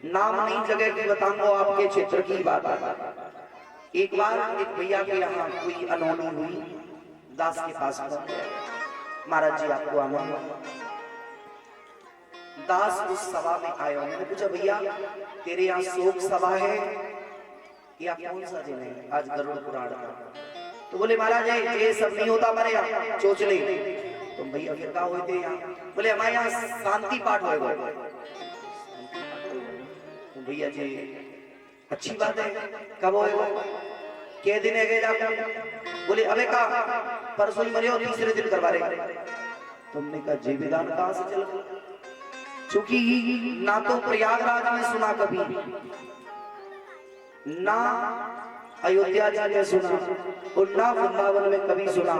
नाम नहीं जगह की बताऊंगा, आपके क्षेत्र की बात है। एक बार एक भैया के यहाँ कोई अनहोनी हुई, दास के पास महाराज जी आपको आना हुआ। दास उस सभा में आया। मैंने पूछा भैया तेरे यहाँ शोक सभा है या कौन सा दिन है? आज गरुड़ पुराण का। तो बोले महाराज ये सब नहीं होता हमारे यहाँ, चोचले। तो भैया फिर क्या हुए थे यहाँ? बोले हमारे यहाँ शांति पाठ होगा। तो भैया जी अच्छी बात है, कब होएगा? क्या दिन है गए? बोले अबे का परसों ही मरे हो, तीसरे दिन करवा रहे। तुमने कहा जी विधान कहां से चल गया? क्योंकि ना तो प्रयागराज में सुना कभी, ना अयोध्या जी में सुना, और ना वृंदावन में कभी सुना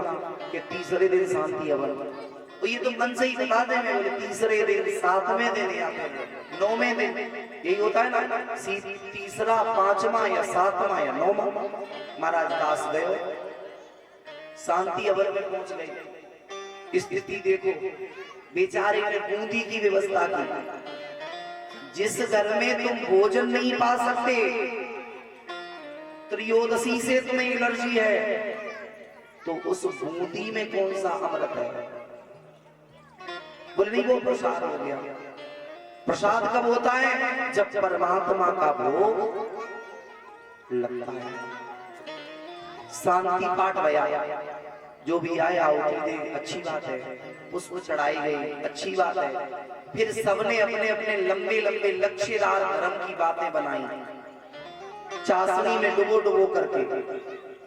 कि तीसरे दिन शांति हवन। और ये तो मन से ही बता दे, मैं तीसरे दिन, 7वें दिन या 9वें दिन, यही होता है ना, तीसरा, 5वां या 7वां या 9वां। महाराज दास गए, शांति हवन में पहुंच गए। स्थिति देखो, बेचारे ने बूंदी की व्यवस्था की। जिस घर में तुम भोजन नहीं पा सकते, त्रयोदशी से तुम्हें एलर्जी है, तो उस बूंदी में कौन सा अमृत है? बोले नहीं, वो प्रसाद हो गया। प्रसाद कब होता है? जब परमात्मा का भोग लगता है। शांति पाठ भया, जो भी आया दे, अच्छी बात है। पुष्प चढ़ाई गई, अच्छी बात है। फिर सबने अपने अपने लंबे लंबे लक्ष्यदार धर्म की बातें बनाई, चाशनी में डुबो डुबो करके।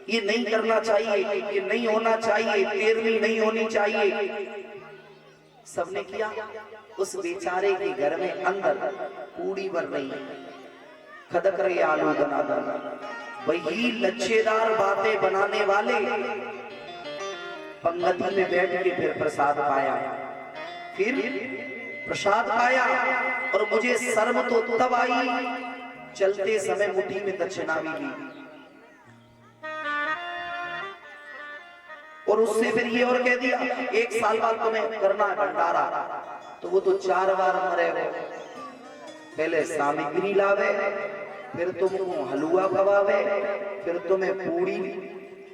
ये नहीं करना चाहिए, ये नहीं होना चाहिए, 13वीं नहीं होनी चाहिए। सबने किया। उस बेचारे के घर में अंदर पूड़ी बन रही, खदक रहे आलू दनादन। वही लच्छेदार बातें बनाने वाले पंगति में बैठ के फिर प्रसाद पाया, फिर प्रसाद पाया। और मुझे शर्म तो तब आई, चलते समय मुट्ठी में दक्षिणा भी ली। और उससे फिर ये और कह दिया, 1 साल बाद तुम्हें करना है भंडारा। तो वो तो 4 बार मरे हो। पहले सामग्री लावे, फिर तुमको हलवा खवावे, फिर तुम्हें पूरी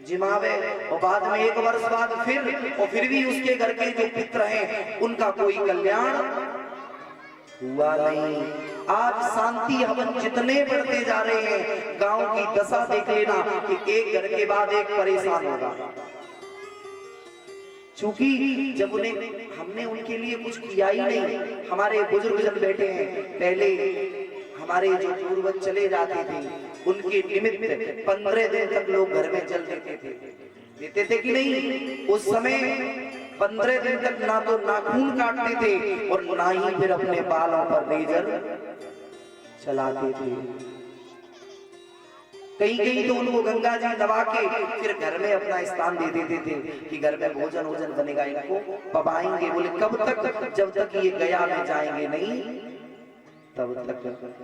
जिमावे, और बाद में 1 वर्ष बाद फिर, और फिर भी उसके घर के जो पितर हैं उनका कोई कल्याण हुआ नहीं। आज शांति हवन जितने बढ़ते जा रहे हैं, गांव की दशा देख लेना कि एक घर के बाद एक परेशान होगा। चूंकि जब हमने उनके लिए कुछ किया ही नहीं। हमारे बुजुर्ग जब बैठे हैं, पहले हमारे जो पूर्वज चले जाते थे, उनके निमित्त 15 दिन तक लोग घर में चल देते थे कि नहीं? उस समय 15 दिन तक ना तो नाखून काटते थे और ना ही फिर अपने बालों पर रेजर चलाते थे। कहीं तो उनको गंगा जी दबा के फिर घर में अपना स्थान दे देते थे कि घर में भोजन बनेगा, इनको पबाएंगे। बोले कब तक? जब तक ये गया में जाएंगे नहीं तब तक।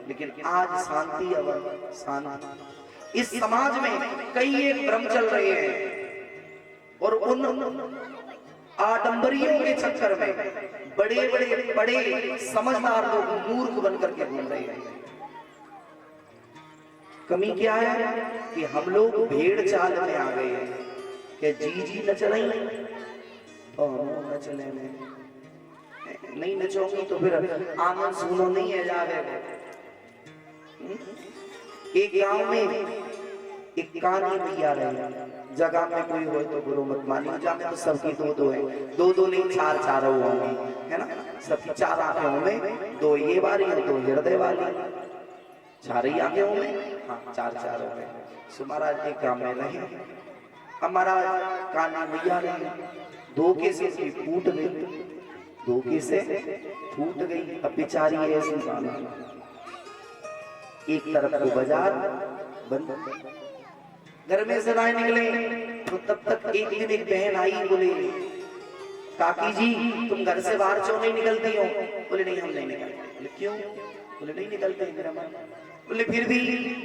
लेकिन आज शांति अवर शांति। इस समाज में कई एक भ्रम चल रहे हैं और उन आडंबरियों के चक्कर में बड़े समझदार लोग मूर्ख बनकर के घूम रहे हैं। कमी क्या है कि हम लोग भेड़ चाल में आ गए हैं कि जी न चले तो हम न चले, नहीं नचोगी तो फिर आंगन सुनो नहीं है जावे। एक गांव में एक कानी मैया रही, जगह में कोई हो तो बुरो मत मानियो, जाने तो सबकी दो है, दो नहीं चार होंगी, है ना? सबकी 4 आंखें में, 2 ये वाली और 2 हृदय वाली, 4 ही आंखें में, हाँ 4 हो गए। सो महाराज एक गांव में रहे, हमारा कानी मैया रही, धोखे से उसकी फूट गई, धोखे से फूट गई। अब बेचारी ऐसी एक तरफ को बाजार बंद, घर में से ना निकले तो तब तक एक दिन एक बहन आई, बोले काकी जी तुम घर से बाहर क्यों नहीं निकलती हो? बोले नहीं हम नहीं निकलते। बोले क्यों? बोले नहीं निकलते मेरा मन। बोले फिर भी?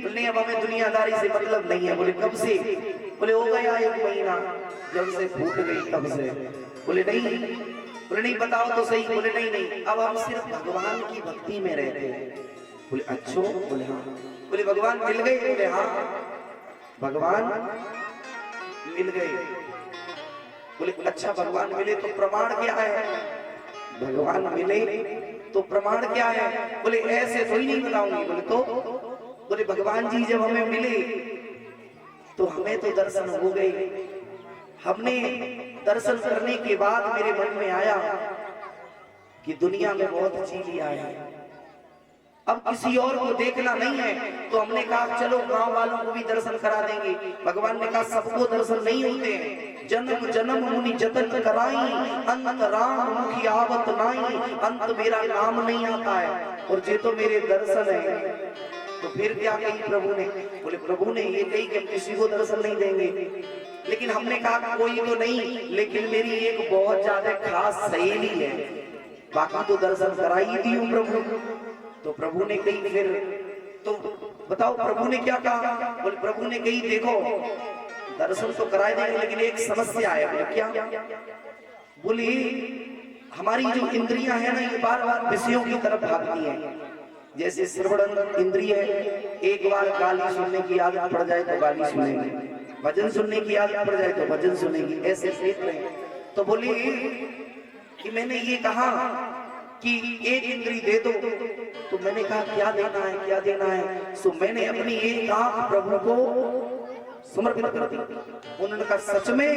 बोले अब हमें दुनियादारी से मतलब नहीं है। बोले कब से? बोले हो गया 1 महीना, जब से फूट गई तब से। बोले नहीं, बोले नहीं बताओ तो सही। बोले नहीं अब हम सिर्फ भगवान की भक्ति में रहते हैं। बोले अच्छा? बोले हाँ। बोले भगवान मिल गए? बोले हाँ भगवान मिल गए। बोले अच्छा भगवान मिले तो प्रमाण क्या है? भगवान मिले तो प्रमाण क्या है? बोले ऐसे तो ही नहीं बताऊंगी। बोले तो? बोले भगवान जी जब हमें मिले तो हमें तो दर्शन हो गए। हमने दर्शन करने के बाद मेरे मन में आया कि दुनिया में बहुत जी लिया है, अब किसी और को देखना नहीं है। तो हमने कहा चलो गांव वालों को भी दर्शन करा देंगे। भगवान ने कहा सबको दर्शन नहीं होते हैं, जन्म जन्म मुनि जतन कराई, अंत राम मुखी आवत नाई, अंत मेरा नाम नहीं आता है। और ये तो मेरे दर्शन है। तो फिर क्या कही प्रभु ने? बोले प्रभु ने ये कही कि हम किसी को दर्शन नहीं देंगे। लेकिन हमने कहा कोई तो नहीं, लेकिन मेरी एक बहुत ज्यादा खास सहेली है, बाकी तो दर्शन कराई दी हूँ प्रभु। तो प्रभु ने कही फिर तो बताओ प्रभु ने क्या कहा? बोले प्रभु ने कही देखो दर्शन तो कराए देंगे लेकिन एक समस्या है। बोले क्या? बोली हमारी जो इंद्रियां है ना, ये बार बार विषयों की तरफ भागती हैं। जैसे श्रवण इंद्रिय है, एक बार गाली सुनने की आदत पड़ जाए तो गाली सुनेगी, भजन सुनने की आदत पड़ जाए तो भजन सुनेगी, ऐसे देख रहे हैं। तो बोली कि मैंने ये कहा कि एक इंद्री दे दो। तो मैंने कहा क्या देना है, क्या देना है? सो मैंने अपनी एक आंख प्रभु को समर्पित कर दी। उन्होंने कहा सच में?